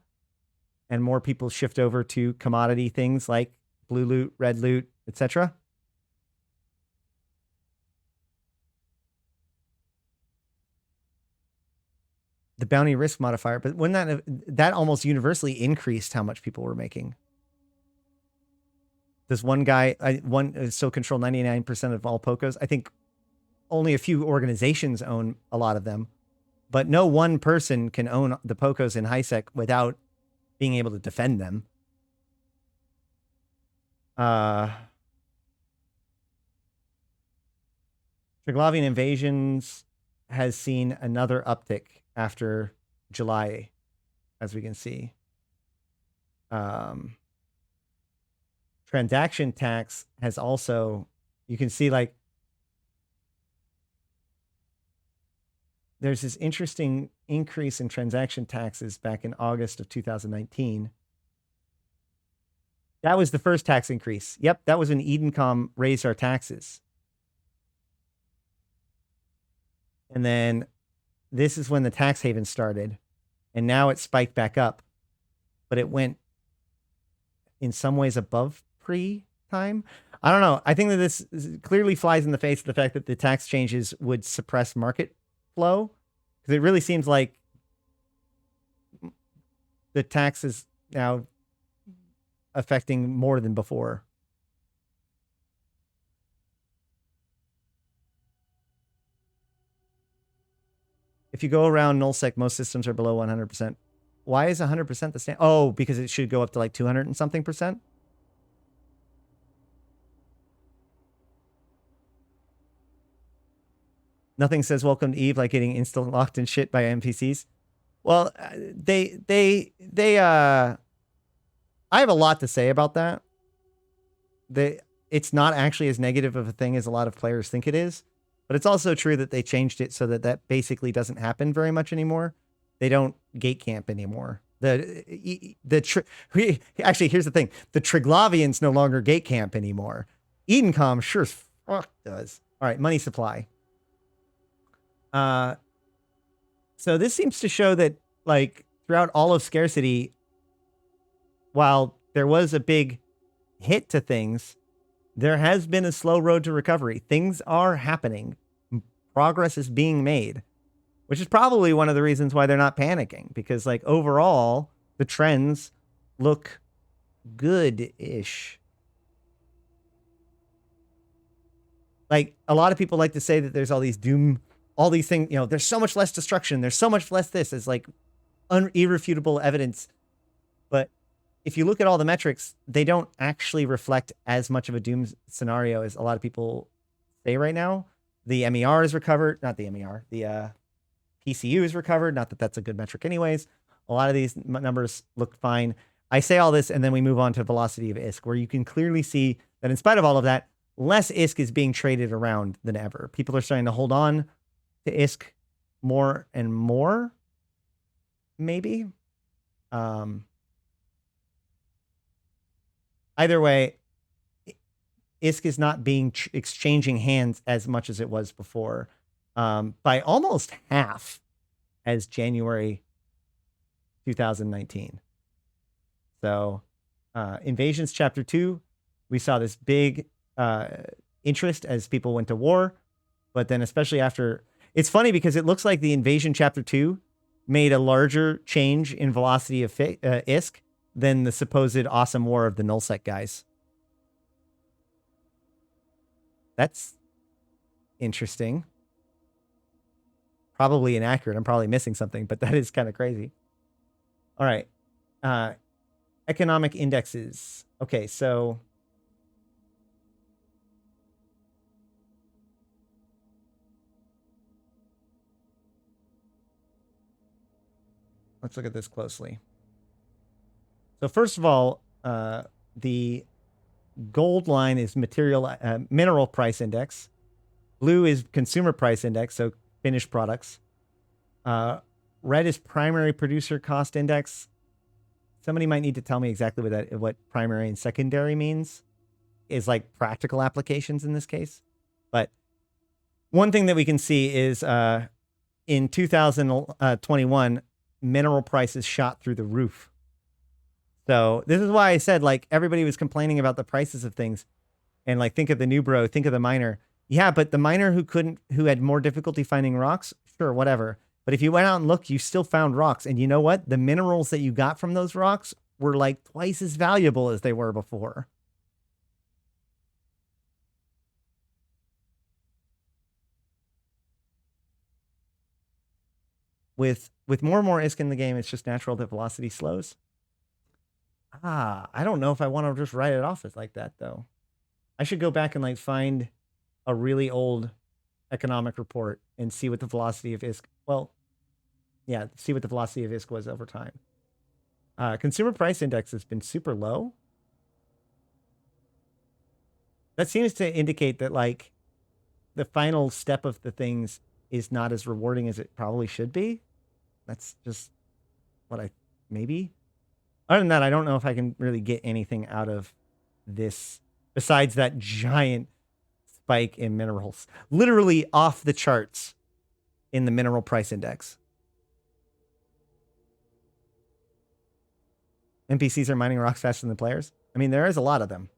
and more people shift over to commodity things like blue loot, red loot, etc. the bounty risk modifier, but when that almost universally increased how much people were making. This one guy, still control 99% of all POCOs. I think only a few organizations own a lot of them, but no one person can own the POCOs in HiSec without being able to defend them. Triglavian invasions has seen another uptick after July, as we can see. Transaction tax has also, you can see like, there's this interesting increase in transaction taxes back in August of 2019. That was the first tax increase. Yep, that was when Edencom raised our taxes. And then this is when the tax haven started. And now it spiked back up. But it went in some ways above pre-time. I don't know. I think that this clearly flies in the face of the fact that the tax changes would suppress market flow. Because it really seems like the tax is now affecting more than before. If you go around nullsec, most systems are below 100%. Why is 100% the standard? Oh, because it should go up to like 200 and something percent. Nothing says welcome to Eve like getting insta locked and shit by NPCs. Well, I have a lot to say about that. It's not actually as negative of a thing as a lot of players think it is, but it's also true that they changed it so that that basically doesn't happen very much anymore. They don't gate camp anymore. Actually, here's the thing: the Triglavians no longer gate camp anymore. Edencom sure as fuck does. All right, money supply. So this seems to show that, like, throughout all of scarcity, while there was a big hit to things, there has been a slow road to recovery. Things are happening. Progress is being made, which is probably one of the reasons why they're not panicking, because, like, overall, the trends look good-ish. Like, a lot of people like to say that there's all these doom, all these things, you know, there's so much less destruction, there's so much less this, is like irrefutable evidence. But if you look at all the metrics, they don't actually reflect as much of a doom scenario as a lot of people say right now. The MER is recovered, not the MER, the PCU is recovered. Not that that's a good metric anyways. A lot of these numbers look fine. I say all this and then we move on to velocity of ISK, where you can clearly see that in spite of all of that, less ISK is being traded around than ever. People are starting to hold on to ISK more and more, maybe. Either way, ISK is not being exchanging hands as much as it was before, by almost half as January 2019. So Invasions Chapter 2, we saw this big interest as people went to war, but then especially after, it's funny because it looks like the Invasion Chapter 2 made a larger change in velocity of ISK than the supposed awesome war of the nullsec guys. That's interesting. Probably inaccurate. I'm probably missing something, but that is kind of crazy. All right. Economic indexes. Okay, so let's look at this closely. So first of all, the gold line is mineral price index. Blue is consumer price index, so finished products. Red is primary producer cost index. Somebody might need to tell me exactly what primary and secondary means. Is like practical applications in this case. But one thing that we can see is in 2021, mineral prices shot through the roof. So this is why I said, like, everybody was complaining about the prices of things, and like, think of the new bro, think of the miner. Yeah, but the miner who had more difficulty finding rocks, sure, whatever. But if you went out and looked, you still found rocks. And you know what? The minerals that you got from those rocks were like twice as valuable as they were before. With more and more ISK in the game, it's just natural that velocity slows. I don't know if I want to just write it off as like that, though. I should go back and like find a really old economic report and see what the velocity of ISK, well, yeah, see what the velocity of ISK was over time. Consumer price index has been super low. That seems to indicate that like the final step of the things is not as rewarding as it probably should be. That's just what I, maybe. Other than that, I don't know if I can really get anything out of this besides that giant spike in minerals. Literally off the charts in the mineral price index. NPCs are mining rocks faster than the players. I mean, there is a lot of them.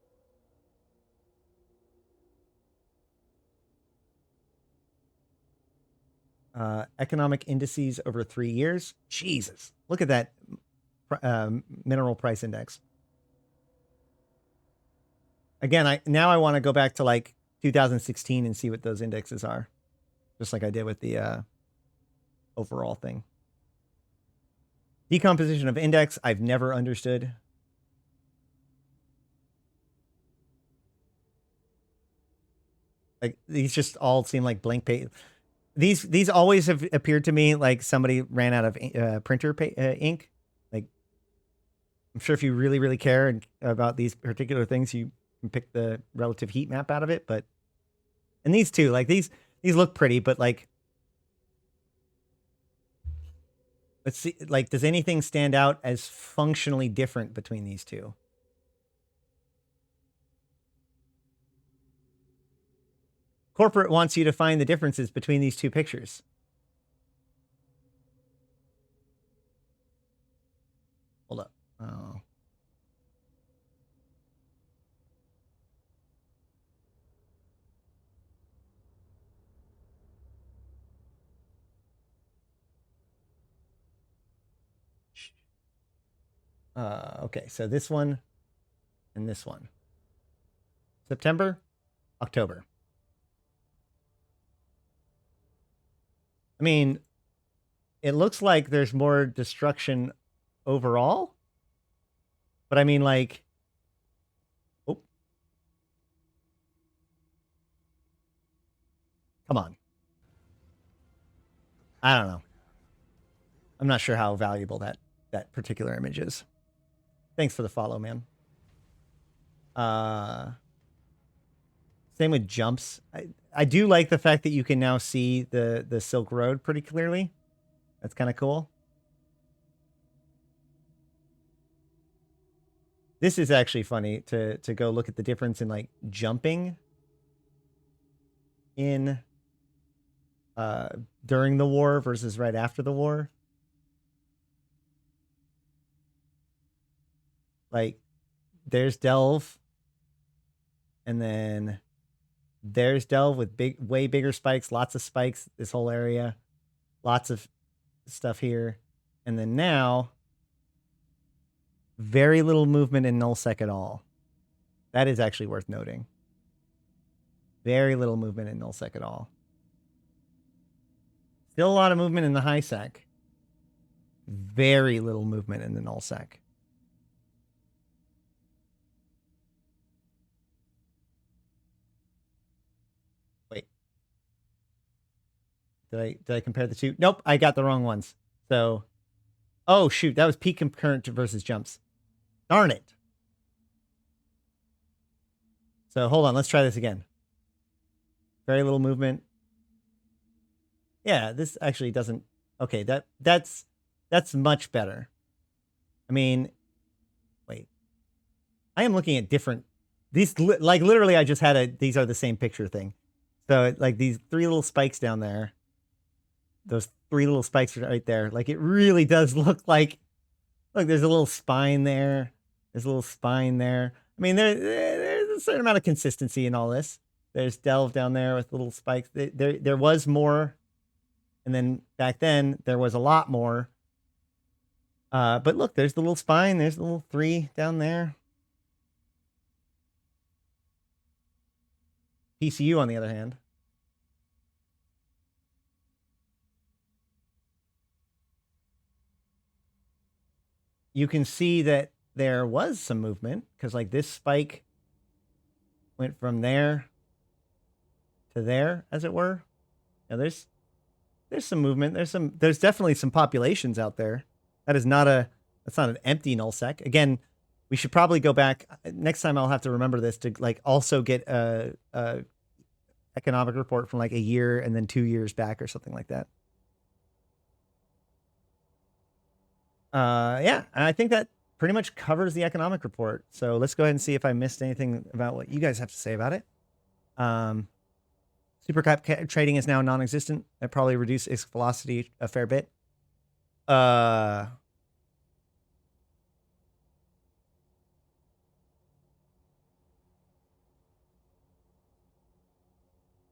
Economic indices over 3 years. Jesus, look at that mineral price index. Again, now I want to go back to like 2016 and see what those indexes are, just like I did with the overall thing. Decomposition of index, I've never understood. Like these just all seem like blank page. These always have appeared to me like somebody ran out of printer ink. Like, I'm sure if you really, really care about these particular things, you can pick the relative heat map out of it. But, and these two, like these look pretty, but like, let's see, like, does anything stand out as functionally different between these two? Corporate wants you to find the differences between these two pictures. Hold up. Oh. Okay, so this one and this one. September, October. I mean, it looks like there's more destruction overall. But I mean, like, oh, come on. I don't know. I'm not sure how valuable that particular image is. Thanks for the follow, man. Same with jumps. I do like the fact that you can now see the Silk Road pretty clearly. That's kind of cool. This is actually funny to go look at the difference in like jumping in during the war versus right after the war. Like, there's Delve, and then there's Delve with way bigger spikes, lots of spikes, this whole area, lots of stuff here. And then now, very little movement in nullsec at all. That is actually worth noting. Very little movement in nullsec at all. Still a lot of movement in the high sec. Very little movement in the nullsec. Wait. Did I compare the two? Nope, I got the wrong ones. So, oh shoot, that was peak concurrent versus jumps. Darn it. So hold on, let's try this again. Very little movement. Yeah, this actually doesn't. Okay, that's much better. I mean, wait. I am looking at different. These like literally, I just had a. These are the same picture thing. So like these 3 little spikes down there. Those 3 little spikes right there. Like it really does look like. Look, there's a little spine there. There's a little spine there. I mean, there's a certain amount of consistency in all this. There's Delve down there with little spikes. There was more And then back then, there was a lot more. But look, there's the little spine. There's the little 3 down there. PCU, on the other hand. You can see that there was some movement, because like this spike went from there to there, as it were. Now there's some movement. There's definitely some populations out there. That's not an empty nullsec. Again, we should probably go back next time. I'll have to remember this to like also get a economic report from like a year and then 2 years back or something like that. Yeah, I think that pretty much covers the economic report. So let's go ahead and see if I missed anything about what you guys have to say about it. Supercap trading is now non-existent. That probably reduced its velocity a fair bit.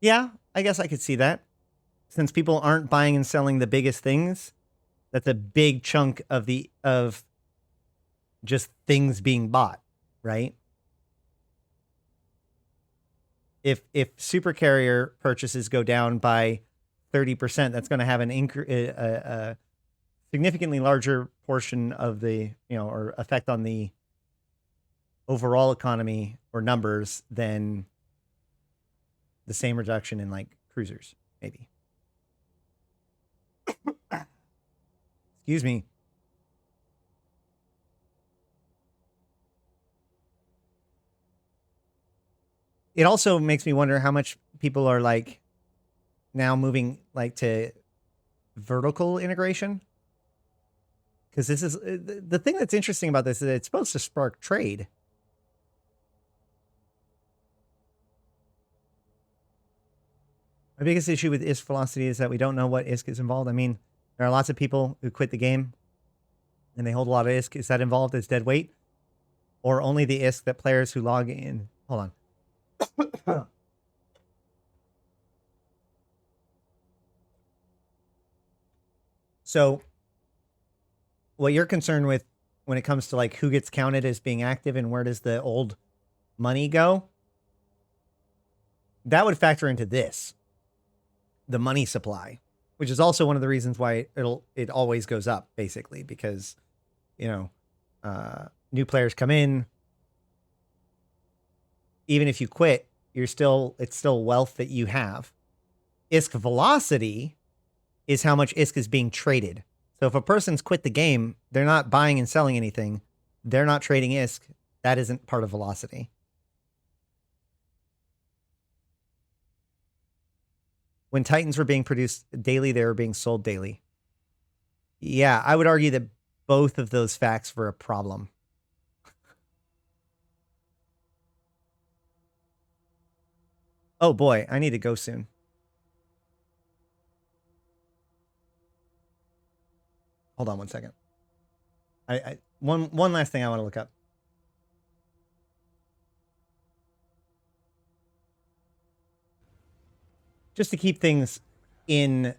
Yeah, I guess I could see that. Since people aren't buying and selling the biggest things, that's a big chunk of just things being bought, right? If super carrier purchases go down by 30%, that's going to have a significantly larger portion of the, or effect on the overall economy or numbers than the same reduction in like cruisers, maybe. Excuse me. It also makes me wonder how much people are like now moving like to vertical integration. Because this is the thing that's interesting about this is it's supposed to spark trade. My biggest issue with ISK velocity is that we don't know what ISK is involved. I mean, there are lots of people who quit the game and they hold a lot of ISK. Is that involved as dead weight? Or only the ISK that players who log in? Hold on. So what you're concerned with when it comes to like who gets counted as being active and where does the old money go, that would factor into this, the money supply, which is also one of the reasons why it always goes up, basically, because new players come in. Even if you quit, it's still wealth that you have. ISK velocity is how much ISK is being traded. So if a person's quit the game, they're not buying and selling anything. They're not trading ISK. That isn't part of velocity. When Titans were being produced daily, they were being sold daily. Yeah, I would argue that both of those facts were a problem. Oh boy, I need to go soon. Hold on one second. One last thing I want to look up. Just to keep things in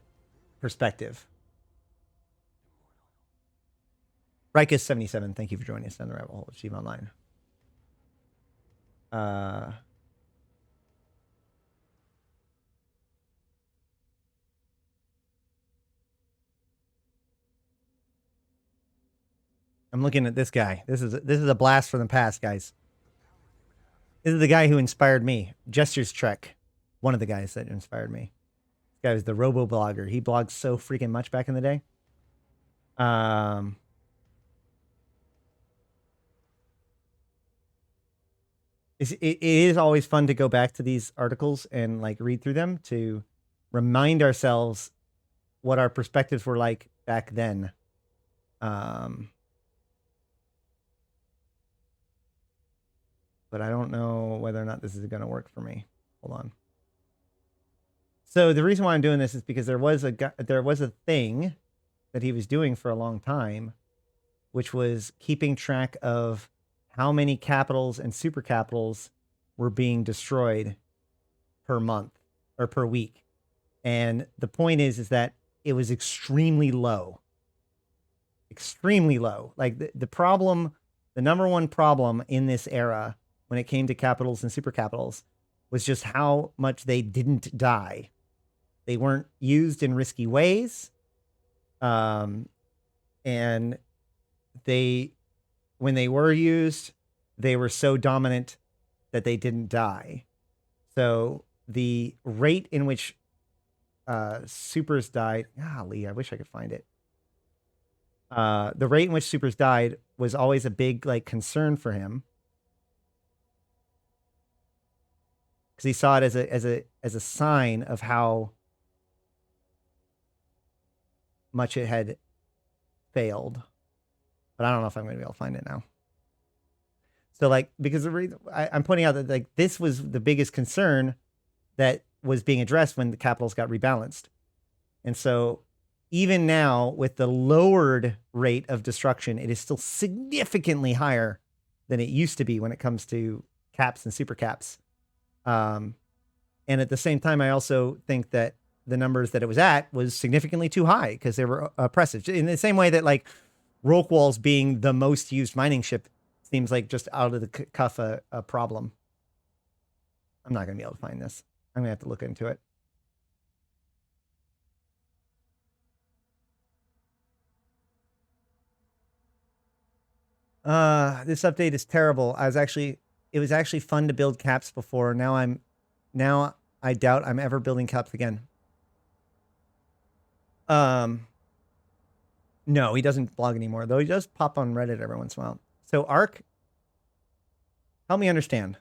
perspective. Rikus77, thank you for joining us on the Rabbit Hole of Steve Online. I'm looking at this guy. This is a blast from the past, guys. This is the guy who inspired me. Gestures Trek. One of the guys that inspired me. This guy was the Robo Blogger. He blogged so freaking much back in the day. It is always fun to go back to these articles and like read through them to remind ourselves what our perspectives were like back then. But I don't know whether or not this is going to work for me. Hold on. So the reason why I'm doing this is because there was a thing that he was doing for a long time, which was keeping track of how many capitals and super capitals were being destroyed per month or per week. And the point is that it was extremely low. Extremely low. Like the problem, the number one problem in this era when it came to capitals and super capitals was just how much they didn't die. They weren't used in risky ways. And when they were used, they were so dominant that they didn't die. So the rate in which supers died, golly, I wish I could find it. The rate in which supers died was always a big like concern for him, because he saw it as a sign of how much it had failed. But I don't know if I'm going to be able to find it now. So like, because I'm pointing out that like this was the biggest concern that was being addressed when the capitals got rebalanced. And so even now with the lowered rate of destruction, it is still significantly higher than it used to be when it comes to caps and super caps. And at the same time, I also think that the numbers that it was at was significantly too high because they were oppressive. In the same way that like Rorquals being the most used mining ship seems like just out of the cuff a problem. I'm not going to be able to find this. I'm going to have to look into it. This update is terrible. It was actually fun to build caps before. Now I doubt I'm ever building caps again. No, he doesn't blog anymore, though he does pop on Reddit every once in a while. So Ark, help me understand.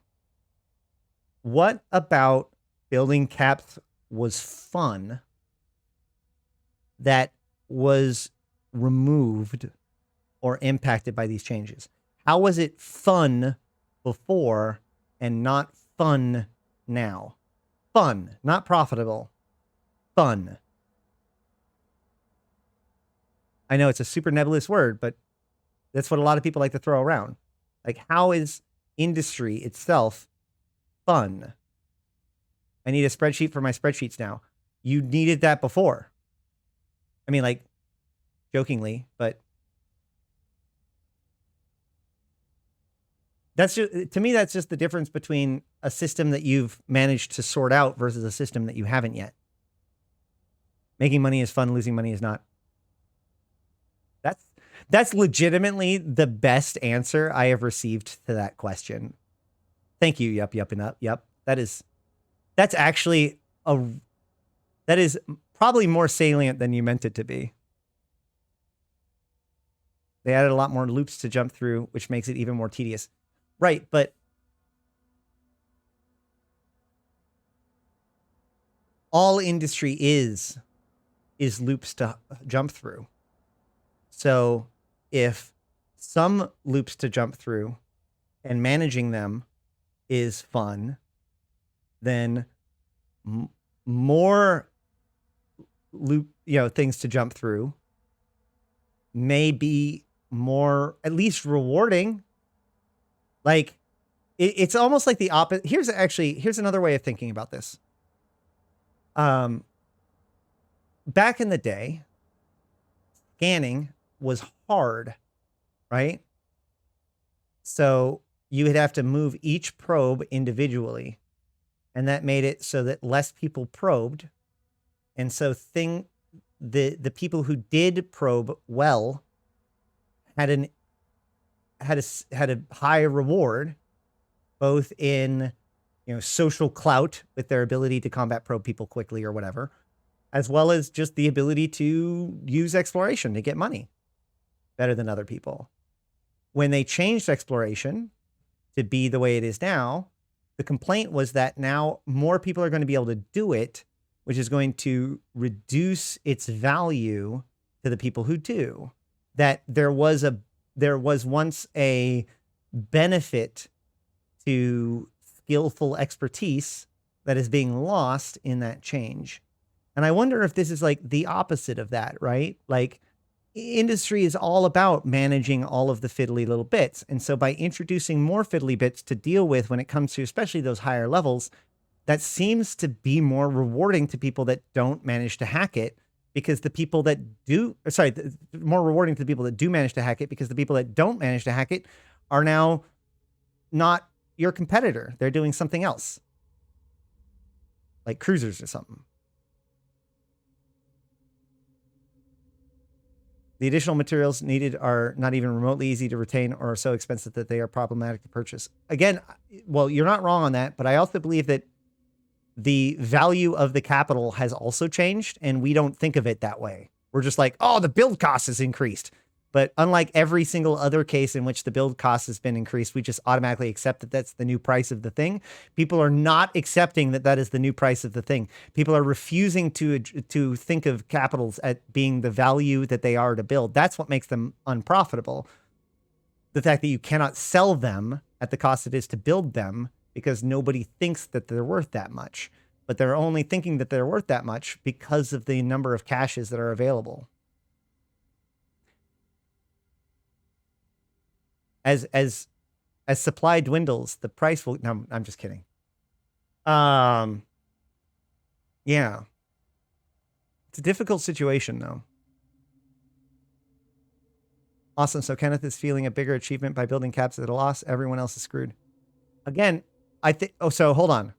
What about building caps was fun that was removed or impacted by these changes? How was it fun before and not fun now? Fun, not profitable. Fun. I know it's a super nebulous word, but that's what a lot of people like to throw around. Like, how is industry itself fun? I need a spreadsheet for my spreadsheets now. You needed that before. I mean, like, jokingly, but that's just, to me, that's just the difference between a system that you've managed to sort out versus a system that you haven't yet. Making money is fun, losing money is not. That's legitimately the best answer I have received to that question. Thank you. Yup, and up. Yep. That's actually that is probably more salient than you meant it to be. They added a lot more loops to jump through, which makes it even more tedious. Right, but all industry is loops to jump through. So if some loops to jump through and managing them is fun, then more things to jump through may be more, at least rewarding. Like it's almost like the opposite. Here's another way of thinking about this. Back in the day, scanning was hard, right? So you would have to move each probe individually, and that made it so that less people probed. And so the people who did probe well had a high reward, both in social clout with their ability to combat probe people quickly or whatever, as well as just the ability to use exploration to get money better than other people. When they changed exploration to be the way it is now, the complaint was that now more people are going to be able to do it, which is going to reduce its value to the people who do. That there was once a benefit to skillful expertise that is being lost in that change. And I wonder if this is like the opposite of that, right? Like industry is all about managing all of the fiddly little bits. And so by introducing more fiddly bits to deal with when it comes to especially those higher levels, that seems to be more rewarding to people that don't manage to hack it, because the people that do, sorry, more rewarding to the people that do manage to hack it, because the people that don't manage to hack it are now not your competitor. They're doing something else, like cruisers or something. The additional materials needed are not even remotely easy to retain or are so expensive that they are problematic to purchase. Again, well, you're not wrong on that, but I also believe that the value of the capital has also changed, and we don't think of it that way. We're just like, oh, the build cost has increased. But unlike every single other case in which the build cost has been increased, we just automatically accept that that's the new price of the thing. People are not accepting that that is the new price of the thing. People are refusing to think of capitals at being the value that they are to build. That's what makes them unprofitable. The fact that you cannot sell them at the cost it is to build them, because nobody thinks that they're worth that much. But they're only thinking that they're worth that much because of the number of caches that are available. As supply dwindles, the price will. No, I'm just kidding. Yeah, it's a difficult situation though. Awesome. So Kenneth is feeling a bigger achievement by building caps at a loss. Everyone else is screwed. Again, I think. Oh, so hold on.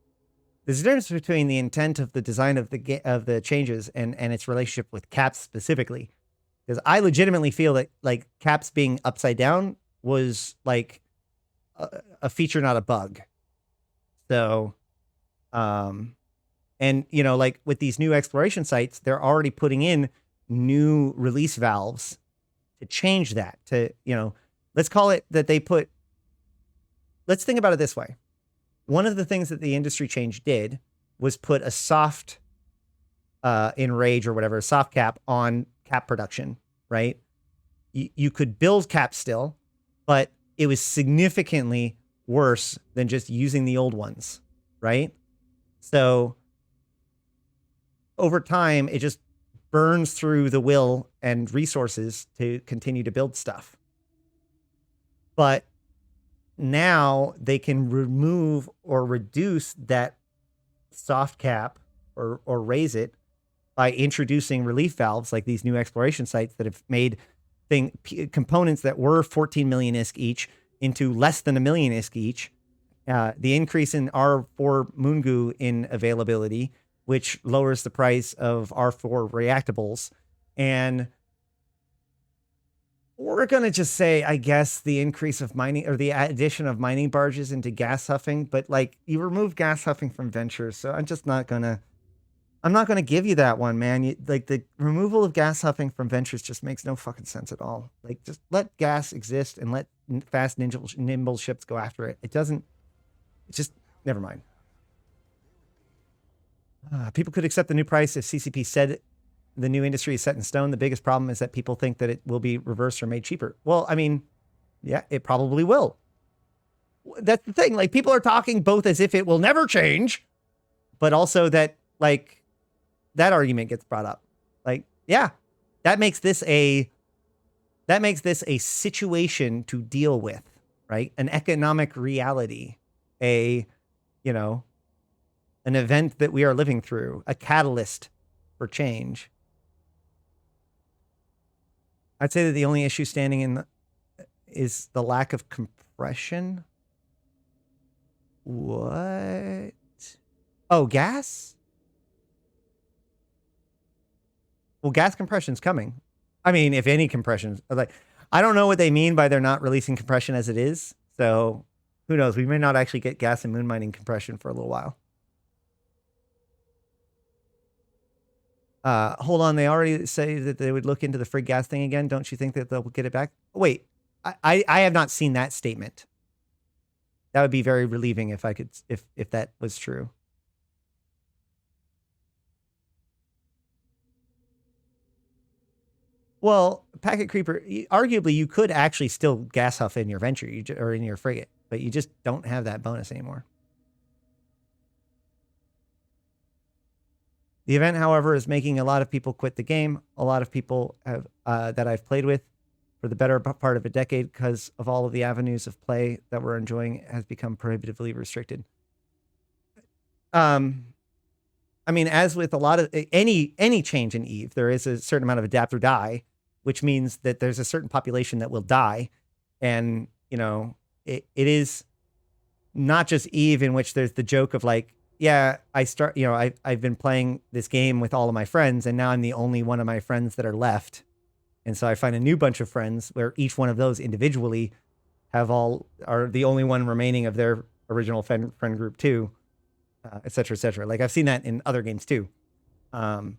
There's a difference between the intent of the design of the changes and its relationship with caps specifically, because I legitimately feel that like caps being upside down was like a feature, not a bug. So, and you know, like with these new exploration sites, they're already putting in new release valves to change that. To, you know, let's call it that they put. Let's think about it this way. One of the things that the industry change did was put a soft in Rage or whatever, a soft cap on cap production, right? You could build caps still, but it was significantly worse than just using the old ones, right? So over time, it just burns through the will and resources to continue to build stuff. But now they can remove or reduce that soft cap or raise it by introducing relief valves like these new exploration sites that have made components that were 14 million ISK each into less than 1 million ISK each. The increase in R4 Moongoo in availability, which lowers the price of R4 reactables. And we're going to just say, I guess, the increase of mining or the addition of mining barges into gas huffing. But like, you remove gas huffing from ventures. So I'm just not going to. I'm not going to give you that one, man. Like the removal of gas huffing from ventures just makes no fucking sense at all. Like just let gas exist and let fast nimble ships go after it. It doesn't, it's just, never mind. People could accept the new price if CCP said the new industry is set in stone. The biggest problem is that people think that it will be reversed or made cheaper. Well, I mean, yeah, it probably will. That's the thing. Like people are talking both as if it will never change, but also that like, that argument gets brought up. Like, yeah, that makes this a situation to deal with, right? An economic reality, you know, an event that we are living through, a catalyst for change. I'd say that the only issue standing is the lack of compression. What? Oh, gas? Well, gas compression's coming. I mean, if any compression, like, I don't know what they mean by they're not releasing compression as it is. So who knows? We may not actually get gas and moon mining compression for a little while. Hold on. They already say that they would look into the frig gas thing again. Don't you think that they'll get it back? Wait, I have not seen that statement. That would be very relieving if I could, if that was true. Well, Packet Creeper, arguably you could actually still gas huff in your venture or in your frigate, but you just don't have that bonus anymore. The event, however, is making a lot of people quit the game. A lot of people have that I've played with for the better part of a decade because of all of the avenues of play that we're enjoying has become prohibitively restricted. I I mean, as with a lot of any change in Eve, there is a certain amount of adapt or die, which means that there's a certain population that will die. And, you know, it is not just Eve in which there's the joke of like, yeah, I've been playing this game with all of my friends and now I'm the only one of my friends that are left. And so I find a new bunch of friends where each one of those individually are the only one remaining of their original friend group too, et cetera, et cetera. Like I've seen that in other games too. And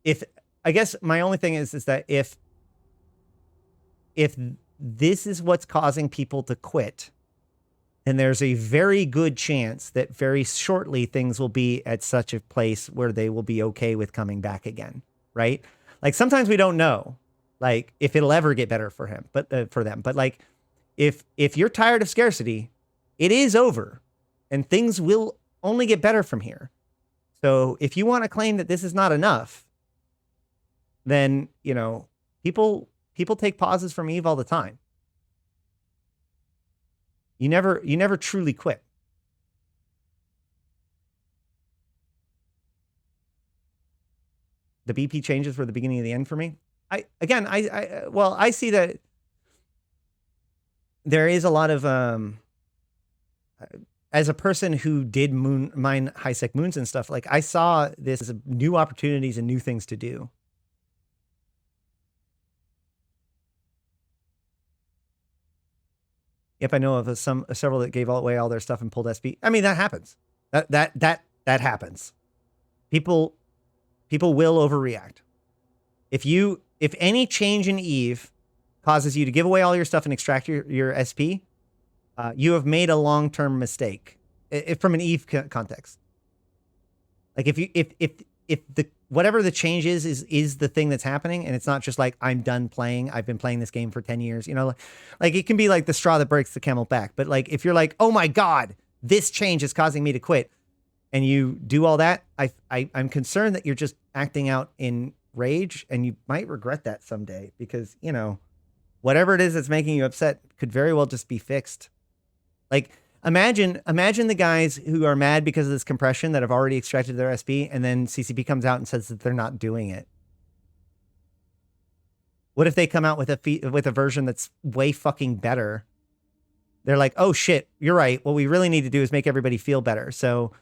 I guess my only thing is that if this is what's causing people to quit, then there's a very good chance that very shortly things will be at such a place where they will be okay with coming back again, right? Like sometimes we don't know, like if it'll ever get better for them. But like if you're tired of scarcity, it is over, and things will only get better from here. So if you want to claim that this is not enough, then you know people take pauses from Eve all the time. You never truly quit. The BP changes were the beginning of the end for me. I see that there is a lot of as a person who did mine high-sec moons and stuff, like I saw this as new opportunities and new things to do. Yep, I know of several that gave away all their stuff and pulled SP. I mean, that happens. That happens. People will overreact. If any change in Eve causes you to give away all your stuff and extract your SP, you have made a long-term mistake. If from an Eve context, like if the whatever the change is the thing that's happening, and it's not just like I'm done playing. I've been playing this game for 10 years. You know, like it can be like the straw that breaks the camel back. But like if you're like, oh my God, this change is causing me to quit, and you do all that, I'm concerned that you're just acting out in rage, and you might regret that someday because you know whatever it is that's making you upset could very well just be fixed. Like imagine the guys who are mad because of this compression that have already extracted their SP, and then CCP comes out and says that they're not doing it. What if they come out with a version that's way fucking better? They're like, oh shit, you're right. What we really need to do is make everybody feel better. So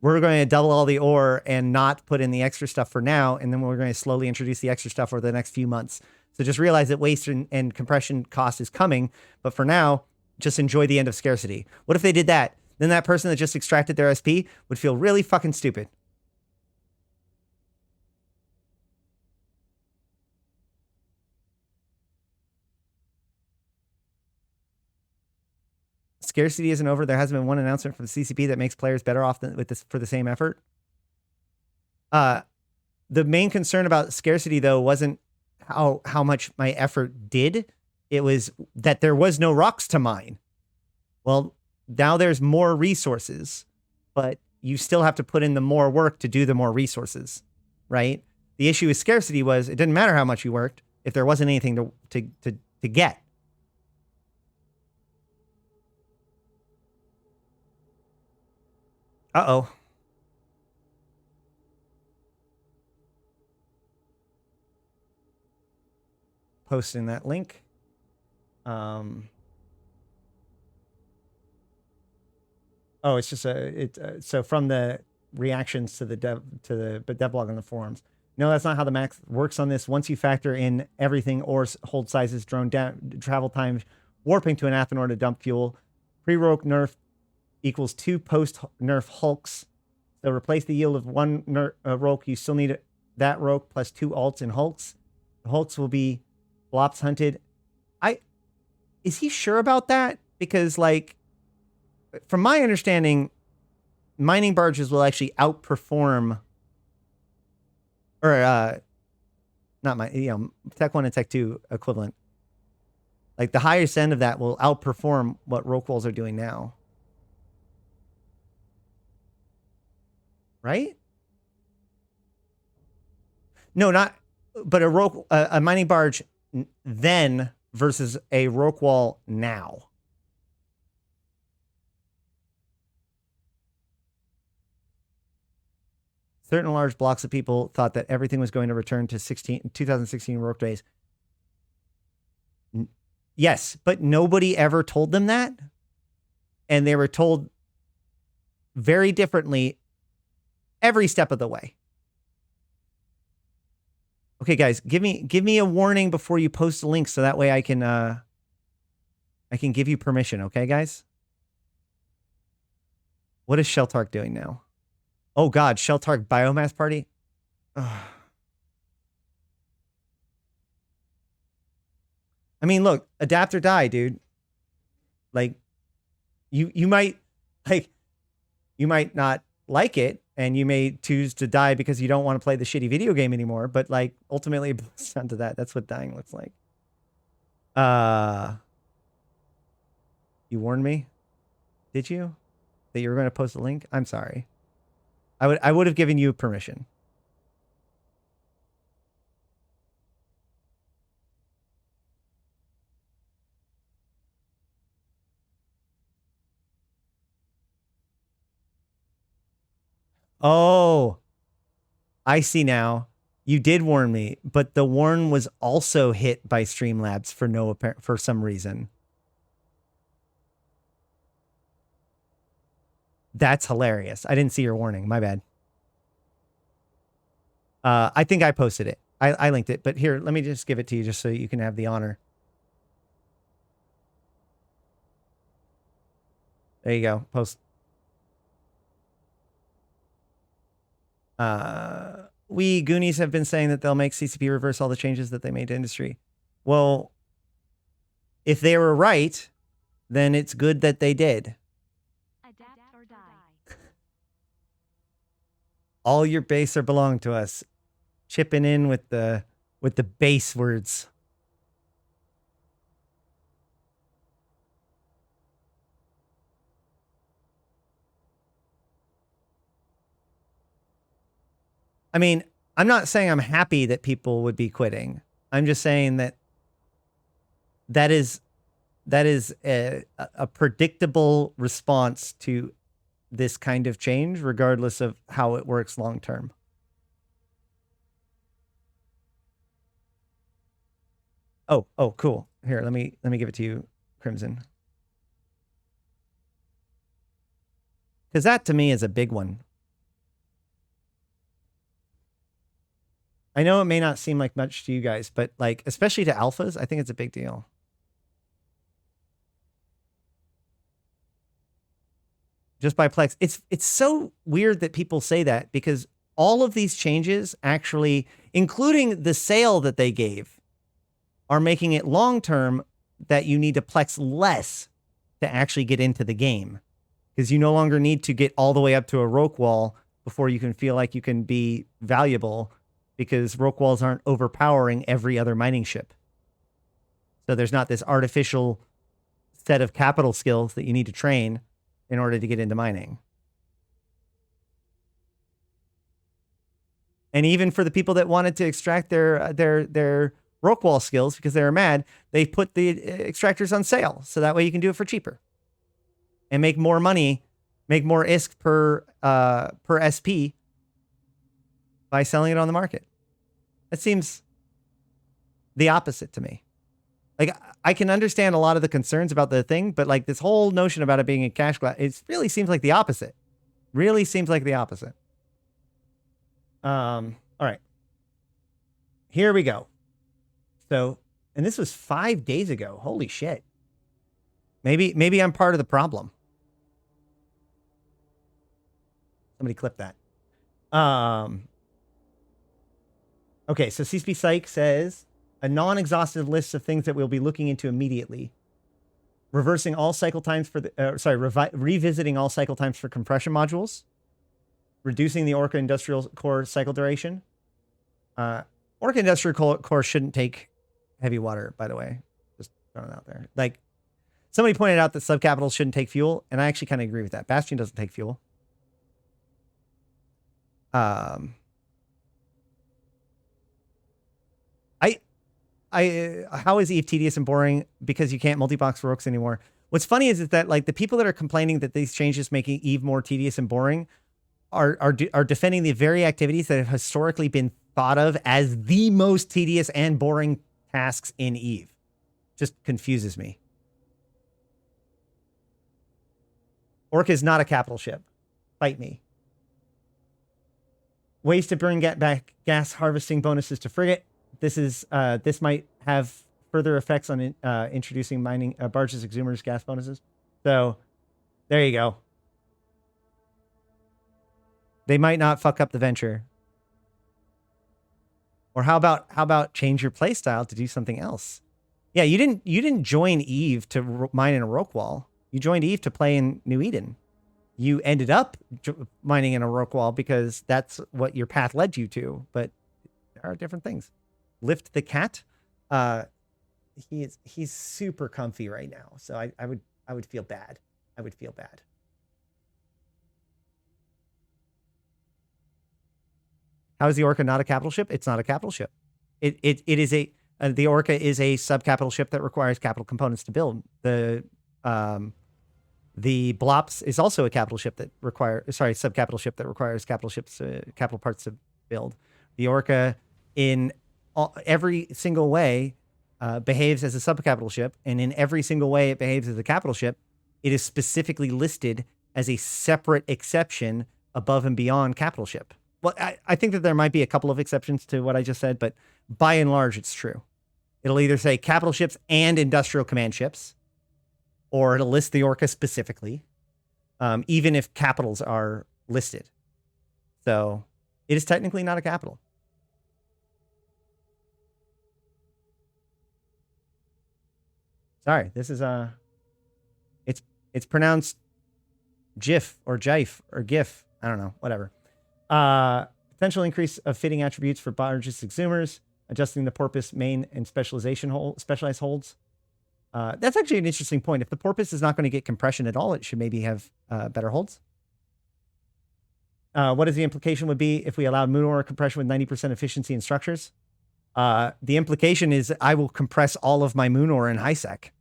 we're going to double all the ore and not put in the extra stuff for now. And then we're going to slowly introduce the extra stuff over the next few months. So just realize that waste and compression cost is coming. But for now, just enjoy the end of scarcity. What if they did that? Then that person that just extracted their SP would feel really fucking stupid. Scarcity isn't over. There hasn't been one announcement from the CCP that makes players better off with this for the same effort. The main concern about scarcity, though, wasn't how much my effort did. It was that there was no rocks to mine. Well, now there's more resources, but you still have to put in the more work to do the more resources, right? The issue with scarcity was it didn't matter how much you worked if there wasn't anything to get. Uh-oh. Posting that link. Oh, it's just so from the reactions to the devlog on the forums. No, that's not how the math works on this. Once you factor in everything, ore hold sizes, drone travel times, warping to an Athenor to dump fuel, pre-roke nerf equals 2 post-nerf hulks. So replace the yield of 1 roke. You still need that roke plus 2 alts and hulks. The hulks will be flops hunted. Is he sure about that? Because like, from my understanding, mining barges will actually outperform, or Tech 1 and Tech 2 equivalent. Like the highest end of that will outperform what roke walls are doing now. Right? No, not, but a mining barge then versus a roke wall now. certain large blocks of people thought that everything was going to return to 2016 work days. Yes, but nobody ever told them that. And they were told very differently every step of the way. Okay, guys, give me a warning before you post a link so that way I can give you permission, okay, guys? What is Sheltark doing now? Oh god, Sheltark biomass party? Ugh. I mean, look, adapt or die, dude. Like, you might not like it, and you may choose to die because you don't want to play the shitty video game anymore, but like ultimately it boils down to that. That's what dying looks like. You warned me? Did you? That you were going to post a link? I'm sorry. I would have given you permission. Oh, I see now. You did warn me, but the warn was also hit by Streamlabs for some reason. That's hilarious. I didn't see your warning. My bad. I think I posted it. I linked it, but here, let me just give it to you just so you can have the honor. There you go. Post. We Goonies have been saying that they'll make CCP reverse all the changes that they made to industry. Well, if they were right, then it's good that they did. Adapt or die. All your base are belong to us. Chipping in with the base words. I mean, I'm not saying I'm happy that people would be quitting. I'm just saying that is a predictable response to this kind of change, regardless of how it works long term. Oh, cool. Here, let me give it to you, Crimson. Because that to me is a big one. I know it may not seem like much to you guys, but like, especially to alphas, I think it's a big deal. Just by Plex. It's so weird that people say that, because all of these changes actually, including the sale that they gave, are making it long-term that you need to Plex less to actually get into the game. Because you no longer need to get all the way up to a roque wall before you can feel like you can be valuable, because roque walls aren't overpowering every other mining ship. So there's not this artificial set of capital skills that you need to train in order to get into mining. And even for the people that wanted to extract their roque wall skills because they were mad, they put the extractors on sale, so that way you can do it for cheaper and make more money, make more ISK per SP by selling it on the market. That seems the opposite to me. Like, I can understand a lot of the concerns about the thing, but like this whole notion about it being a cash grab, it really seems like the opposite. Really seems like the opposite. All right. Here we go. So, and this was 5 days ago. Holy shit. Maybe I'm part of the problem. Somebody clip that. Okay, so CSP Psych says a non-exhaustive list of things that we'll be looking into immediately. Reversing all cycle times for the revisiting all cycle times for compression modules. Reducing the Orca Industrial Core cycle duration. Orca Industrial Core shouldn't take heavy water, by the way. Just throwing it out there. Like, somebody pointed out that subcapitals shouldn't take fuel, and I actually kind of agree with that. Bastion doesn't take fuel. How is Eve tedious and boring? Because you can't multi-box roques anymore. What's funny is that like the people that are complaining that these changes making Eve more tedious and boring are defending the very activities that have historically been thought of as the most tedious and boring tasks in EVE. Just confuses me. Orca is not a capital ship. Fight me. Ways to bring back gas harvesting bonuses to frigate. This might have further effects on introducing mining barges, exhumers, gas bonuses. So there you go. They might not fuck up the venture. Or how about change your playstyle to do something else? Yeah, you didn't join EVE to mine in a rock wall. You joined EVE to play in New Eden. You ended up mining in a rock wall because that's what your path led you to. But there are different things. Lift the cat. He's super comfy right now, so I would feel bad. I would feel bad. How is the Orca not a capital ship? It's not a capital ship. It is the Orca is a sub-capital ship that requires capital components to build. The Blops is also a capital ship that sub-capital ship that requires capital parts to build. The Orca in every single way behaves as a sub-capital ship, and in every single way it behaves as a capital ship. It is specifically listed as a separate exception above and beyond capital ship. Well, I think that there might be a couple of exceptions to what I just said, but by and large, it's true. It'll either say capital ships and industrial command ships, or it'll list the Orca specifically, even if capitals are listed. So it is technically not a capital. Sorry, this is it's pronounced GIF or JIF or GIF. I don't know, whatever. Potential increase of fitting attributes for barges exhumers, adjusting the porpoise main and specialized holds. That's actually an interesting point. If the porpoise is not going to get compression at all, it should maybe have better holds. What is the implication would be if we allowed moon ore compression with 90% efficiency in structures? The implication is I will compress all of my moon ore in high sec.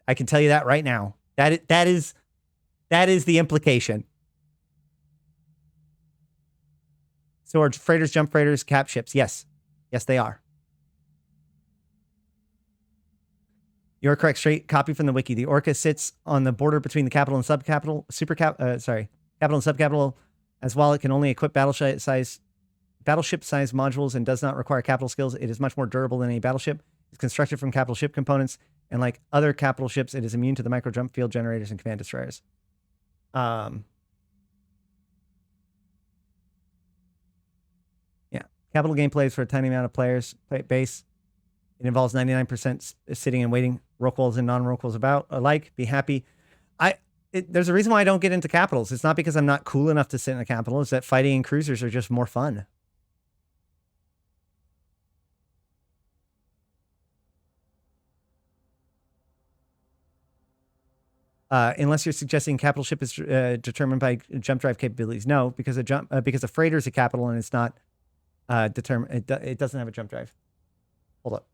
I can tell you that right now. That is the implication. So are freighters, jump freighters, cap ships? Yes. Yes, they are. You're correct. Straight copy from the wiki. The Orca sits on the border between the capital and subcapital, capital and subcapital. As while it can only equip battleship size modules and does not require capital skills, it is much more durable than any battleship. It's constructed from capital ship components, and like other capital ships, it is immune to the micro jump field generators and command destroyers. Capital gameplay is for a tiny amount of players. Base. It involves 99% sitting and waiting. Roquals and non-roquals alike. Be happy. There's a reason why I don't get into capitals. It's not because I'm not cool enough to sit in a capital. It's that fighting and cruisers are just more fun. Unless you're suggesting capital ship is determined by jump drive capabilities. No, because a freighter is a capital and it's not determined. It doesn't have a jump drive. Hold up.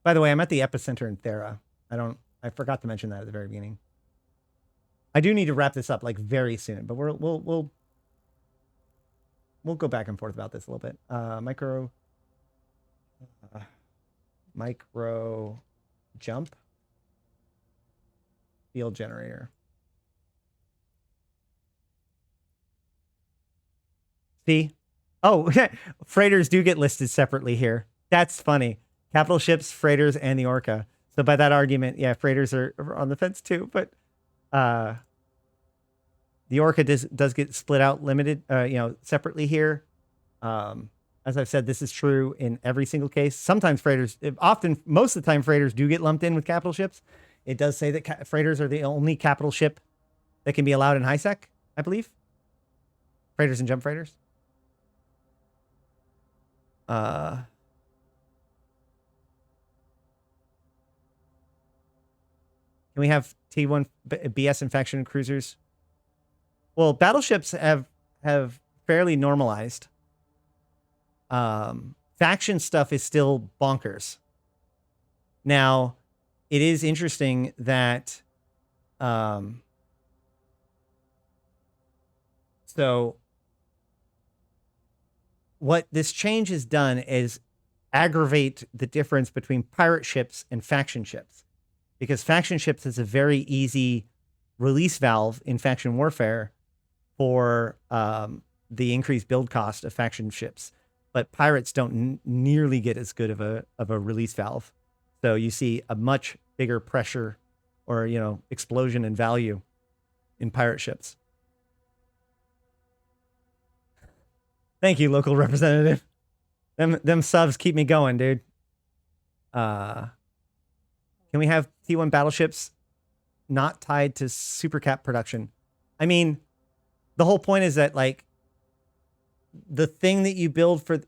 By the way, I'm at the epicenter in Thera. I forgot to mention that at the very beginning. I do need to wrap this up like very soon, but we'll go back and forth about this a little bit. Micro jump field generator. See? Oh, freighters do get listed separately here. That's funny. Capital ships, freighters, and the Orca. So by that argument, yeah, freighters are on the fence too, but the Orca does get split out limited, separately here. As I've said, this is true in every single case. Sometimes freighters, most of the time, freighters do get lumped in with capital ships. It does say that freighters are the only capital ship that can be allowed in high sec, I believe. Freighters and jump freighters. Can we have T1 BS and faction cruisers? Well, battleships have fairly normalized faction stuff is still bonkers. Now, it is interesting that so what this change has done is aggravate the difference between pirate ships and faction ships, because faction ships is a very easy release valve in faction warfare for the increased build cost of faction ships, but pirates don't nearly get as good of a release valve. So you see a much bigger pressure or, you know, explosion in value in pirate ships. Thank you, local representative. Them subs keep me going, dude. Can we have T1 battleships not tied to supercap production? I mean, the whole point is that, like, the thing that you build for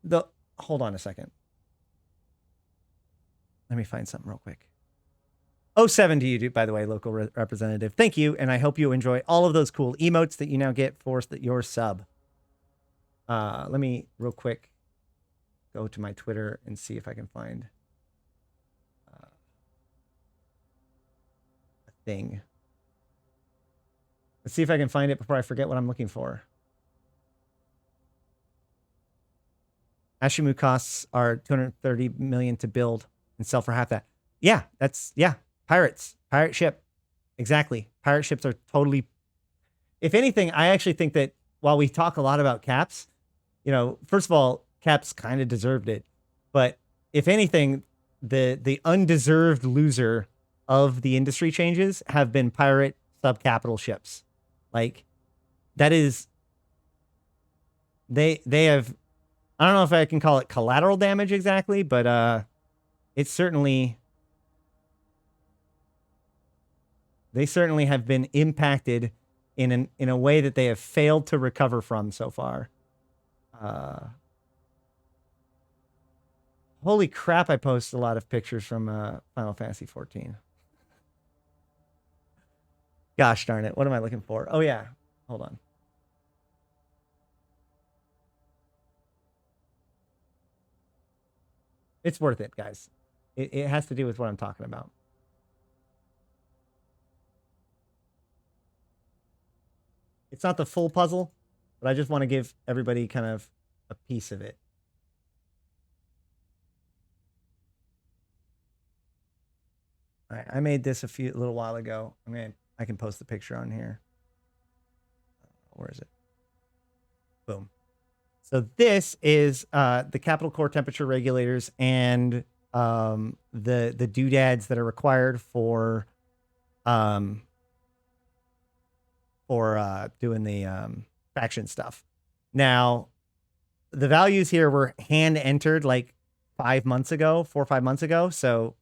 the hold on a second. Let me find something real quick. 07 to you, by the way, local representative. Thank you, and I hope you enjoy all of those cool emotes that you now get for your sub. Let me real quick go to my Twitter and see if I can find a thing. Let's see if I can find it before I forget what I'm looking for. Ashimu costs are 230 million to build and sell for half that. Yeah, pirates, pirate ship. Exactly. Pirate ships are totally, if anything, I actually think that while we talk a lot about caps, you know, first of all, caps kind of deserved it, but if anything, the undeserved loser of the industry changes have been pirate subcapital ships. Like, that is, they have, I don't know if I can call it collateral damage exactly, but it's certainly, they certainly have been impacted in a way that they have failed to recover from so far. Holy crap, I post a lot of pictures from Final Fantasy 14. Gosh darn it, what am I looking for? Oh yeah, hold on. It's worth it, guys. It has to do with what I'm talking about. It's not the full puzzle, but I just want to give everybody kind of a piece of it. All right, I made this a little while ago. I can post the picture on here. Where is it? Boom. So this is the capital core temperature regulators and the doodads that are required for doing the faction stuff. Now, the values here were hand entered like 4 or 5 months ago. So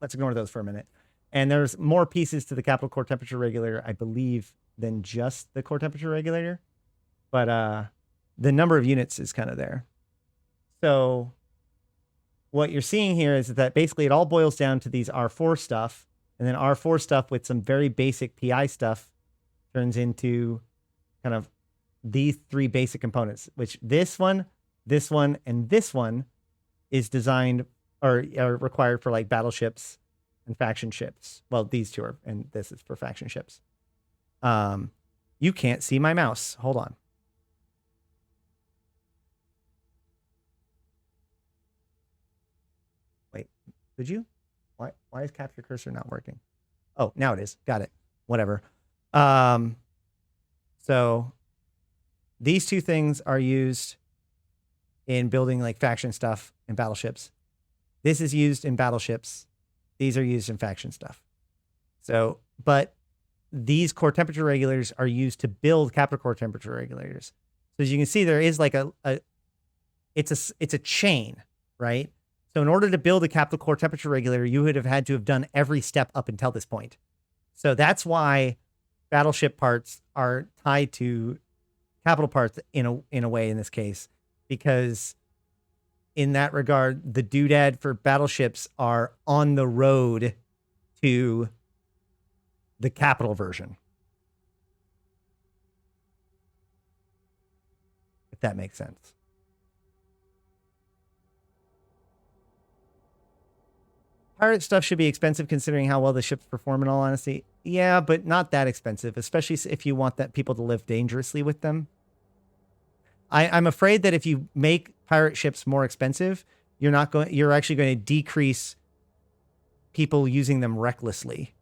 let's ignore those for a minute. And there's more pieces to the capital core temperature regulator, I believe, than just the core temperature regulator. But the number of units is kind of there. So what you're seeing here is that basically it all boils down to these R4 stuff. And then R4 stuff with some very basic PI stuff turns into kind of these 3 basic components, which this one, and this one is designed or are required for like battleships and faction ships. Well, these 2 are, and this is for faction ships. You can't see my mouse. Hold on. Wait, could you? Why is capture cursor not working? Oh, now it is. Got it. Whatever. So these 2 things are used in building like faction stuff and battleships. This is used in battleships. These are used in faction stuff. So, but these core temperature regulators are used to build capital core temperature regulators. So as you can see, there is like it's a chain, right? So in order to build a capital core temperature regulator, you would have had to have done every step up until this point. So that's why battleship parts are tied to capital parts in a way in this case, because in that regard, the doodad for battleships are on the road to the capital version. if that makes sense. Pirate stuff should be expensive considering how well the ships perform, in all honesty. Yeah, but not that expensive, especially if you want that people to live dangerously with them. I'm afraid that if you make pirate ships more expensive, you're actually going to decrease people using them recklessly.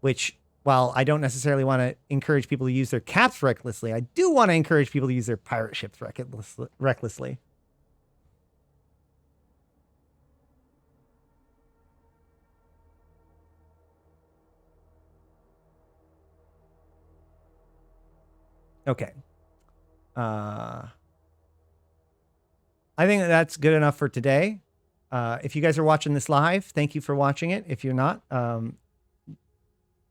Which, while I don't necessarily want to encourage people to use their caps recklessly, I do want to encourage people to use their pirate ships recklessly. Okay. I think that's good enough for today. If you guys are watching this live, thank you for watching it. If you're not,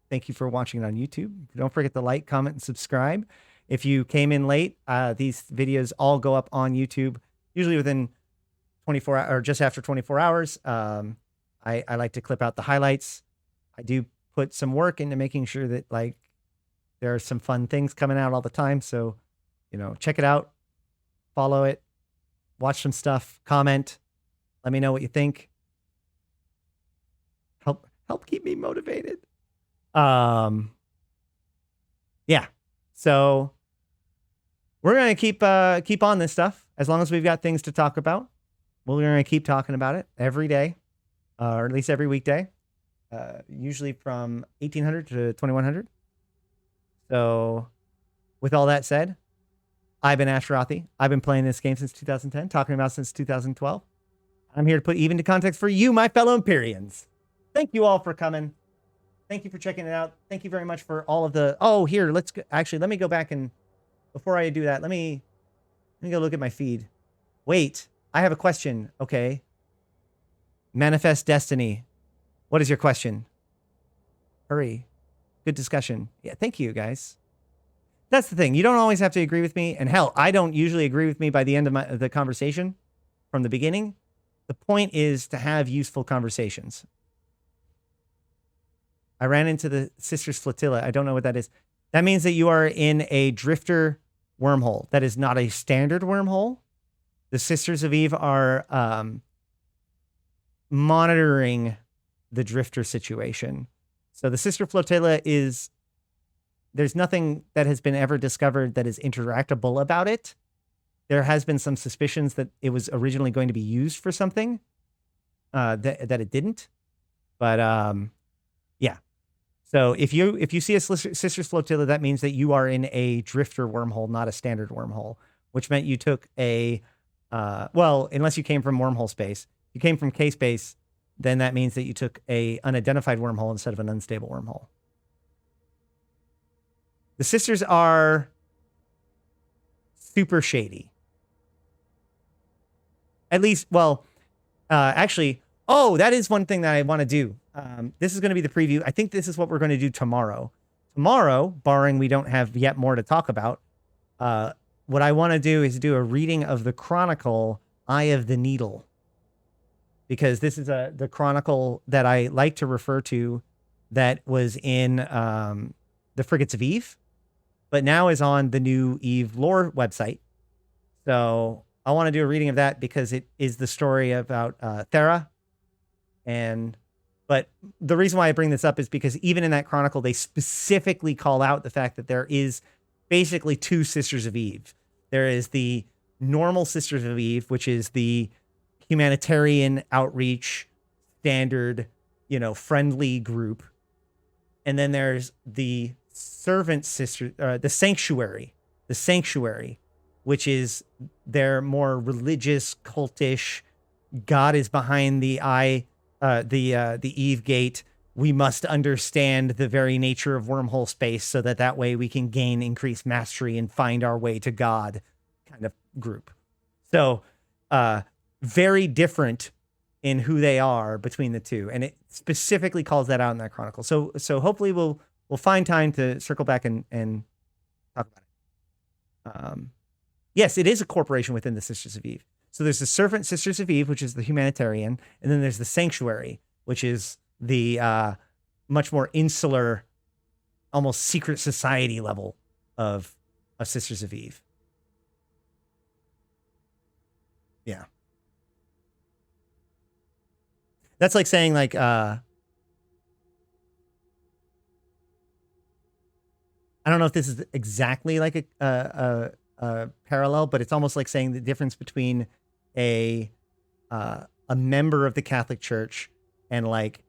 thank you for watching it on YouTube. Don't forget to like, comment, and subscribe. If you came in late, these videos all go up on YouTube, usually within 24 hours or just after 24 hours. I like to clip out the highlights. I do put some work into making sure that like there are some fun things coming out all the time. So, you know, check it out, follow it, watch some stuff, comment, let me know what you think. Help keep me motivated. Yeah. So we're going to keep on this stuff as long as we've got things to talk about. We're going to keep talking about it every day, or at least every weekday, usually from 1800 to 2100. So with all that said, I've been Ashterothi. I've been playing this game since 2010, talking about since 2012. I'm here to put even to context for you, my fellow Empyreans. Thank you all for coming. Thank you for checking it out. Thank you very much for all of the... Oh, here, let's go... Actually, let me go back and... Before I do that, let me go look at my feed. Wait, I have a question. Okay. Manifest Destiny. What is your question? Hurry. Good discussion. Yeah, thank you, guys. That's the thing. You don't always have to agree with me. And hell, I don't usually agree with me by the end of the conversation from the beginning. The point is to have useful conversations. I ran into the Sisters Flotilla. I don't know what that is. That means that you are in a drifter wormhole. That is not a standard wormhole. The Sisters of Eve are monitoring the drifter situation. So the Sister Flotilla is... There's nothing that has been ever discovered that is interactable about it. There has been some suspicions that it was originally going to be used for something that it didn't. But yeah. So if you see a Sisters Flotilla, that means that you are in a drifter wormhole, not a standard wormhole, which meant you took a, well, unless you came from wormhole space. If you came from K-space, then that means that you took a unidentified wormhole instead of an unstable wormhole. The Sisters are super shady. At least, well, actually, oh, that is one thing that I want to do. This is going to be the preview. I think this is what we're going to do tomorrow. Tomorrow, barring we don't have yet more to talk about, what I want to do is do a reading of the Chronicle, Eye of the Needle. Because this is the Chronicle that I like to refer to that was in the Frigates of Eve, but now is on the new Eve lore website. So I want to do a reading of that because it is the story about Thera. But the reason why I bring this up is because even in that chronicle, they specifically call out the fact that there is basically two Sisters of Eve. There is the normal Sisters of Eve, which is the humanitarian outreach, standard, friendly group. And then there's the servant sister, the sanctuary, which is their more religious, cultish, God is behind the eye, the Eve gate. We must understand the very nature of wormhole space so that way we can gain increased mastery and find our way to God kind of group. So, very different in who they are between the two. And it specifically calls that out in that chronicle. So hopefully we'll find time to circle back and talk about it. Yes, it is a corporation within the Sisters of Eve. So there's the Servant Sisters of Eve, which is the humanitarian, and then there's the Sanctuary, which is the much more insular, almost secret society level of Sisters of Eve. Yeah. That's like saying like I don't know if this is exactly like a parallel, but it's almost like saying the difference between a member of the Catholic Church and like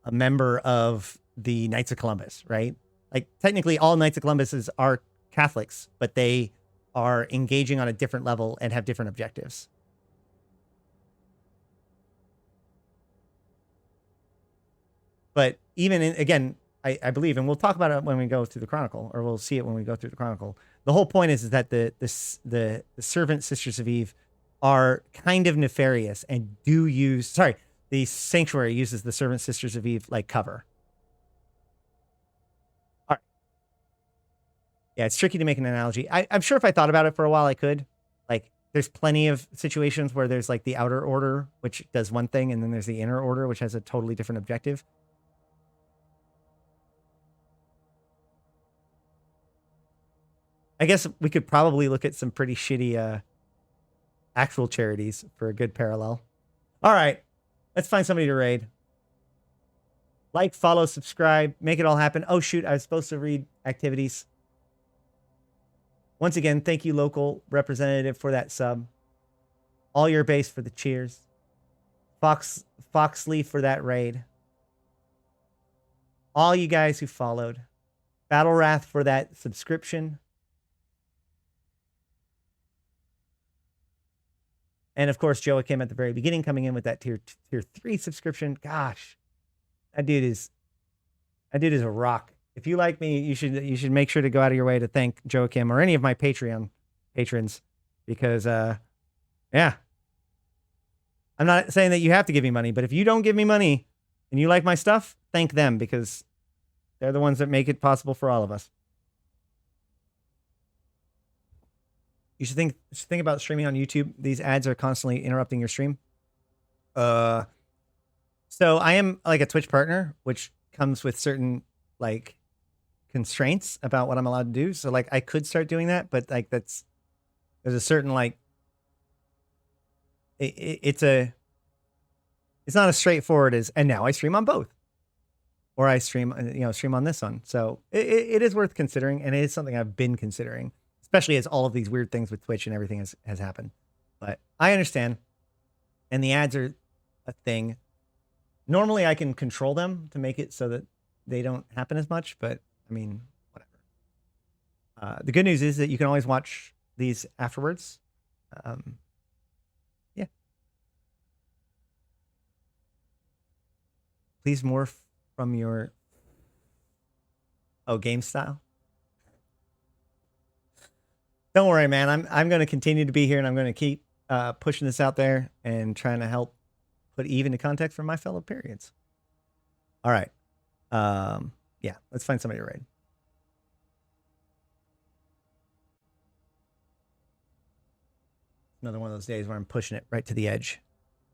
a member of the Knights of Columbus, right? Like technically all Knights of Columbus are Catholics, but they are engaging on a different level and have different objectives. But even in, again, I believe, and we'll talk about it when we go through the Chronicle, or we'll see it when we go through the Chronicle. The whole point is that the servant sisters of Eve are kind of nefarious and do use, sorry, the sanctuary uses the servant sisters of Eve like cover. All right. Yeah, it's tricky to make an analogy. I'm sure if I thought about it for a while, I could. Like, there's plenty of situations where there's like the outer order, which does one thing, and then there's the inner order, which has a totally different objective. I guess we could probably look at some pretty shitty actual charities for a good parallel. All right, let's find somebody to raid. Like, follow, subscribe, make it all happen. Oh, shoot, I was supposed to read activities. Once again, thank you, local representative, for that sub. All your base for the cheers. Foxley for that raid. All you guys who followed. Battle Wrath for that subscription. And of course, Joachim at the very beginning coming in with that tier 3 subscription. Gosh, that dude is a rock. If you like me, you should make sure to go out of your way to thank Joachim or any of my Patreon patrons, because yeah. I'm not saying that you have to give me money, but if you don't give me money and you like my stuff, thank them, because they're the ones that make it possible for all of us. You should think about streaming on YouTube. These ads are constantly interrupting your stream. So I am like a Twitch partner, which comes with certain like constraints about what I'm allowed to do. So like I could start doing that, but like there's a certain like it's not as straightforward as, and now I stream on both, or I stream on this one. So it is worth considering, and it is something I've been considering, especially as all of these weird things with Twitch and everything has happened. But I understand. And the ads are a thing. Normally I can control them to make it so that they don't happen as much, but I mean, whatever. The good news is that you can always watch these afterwards. Yeah. Please morph from your game style. Don't worry, man. I'm going to continue to be here, and I'm going to keep pushing this out there and trying to help put Eve into context for my fellow periods. All right. Yeah, let's find somebody to raid. Another one of those days where I'm pushing it right to the edge.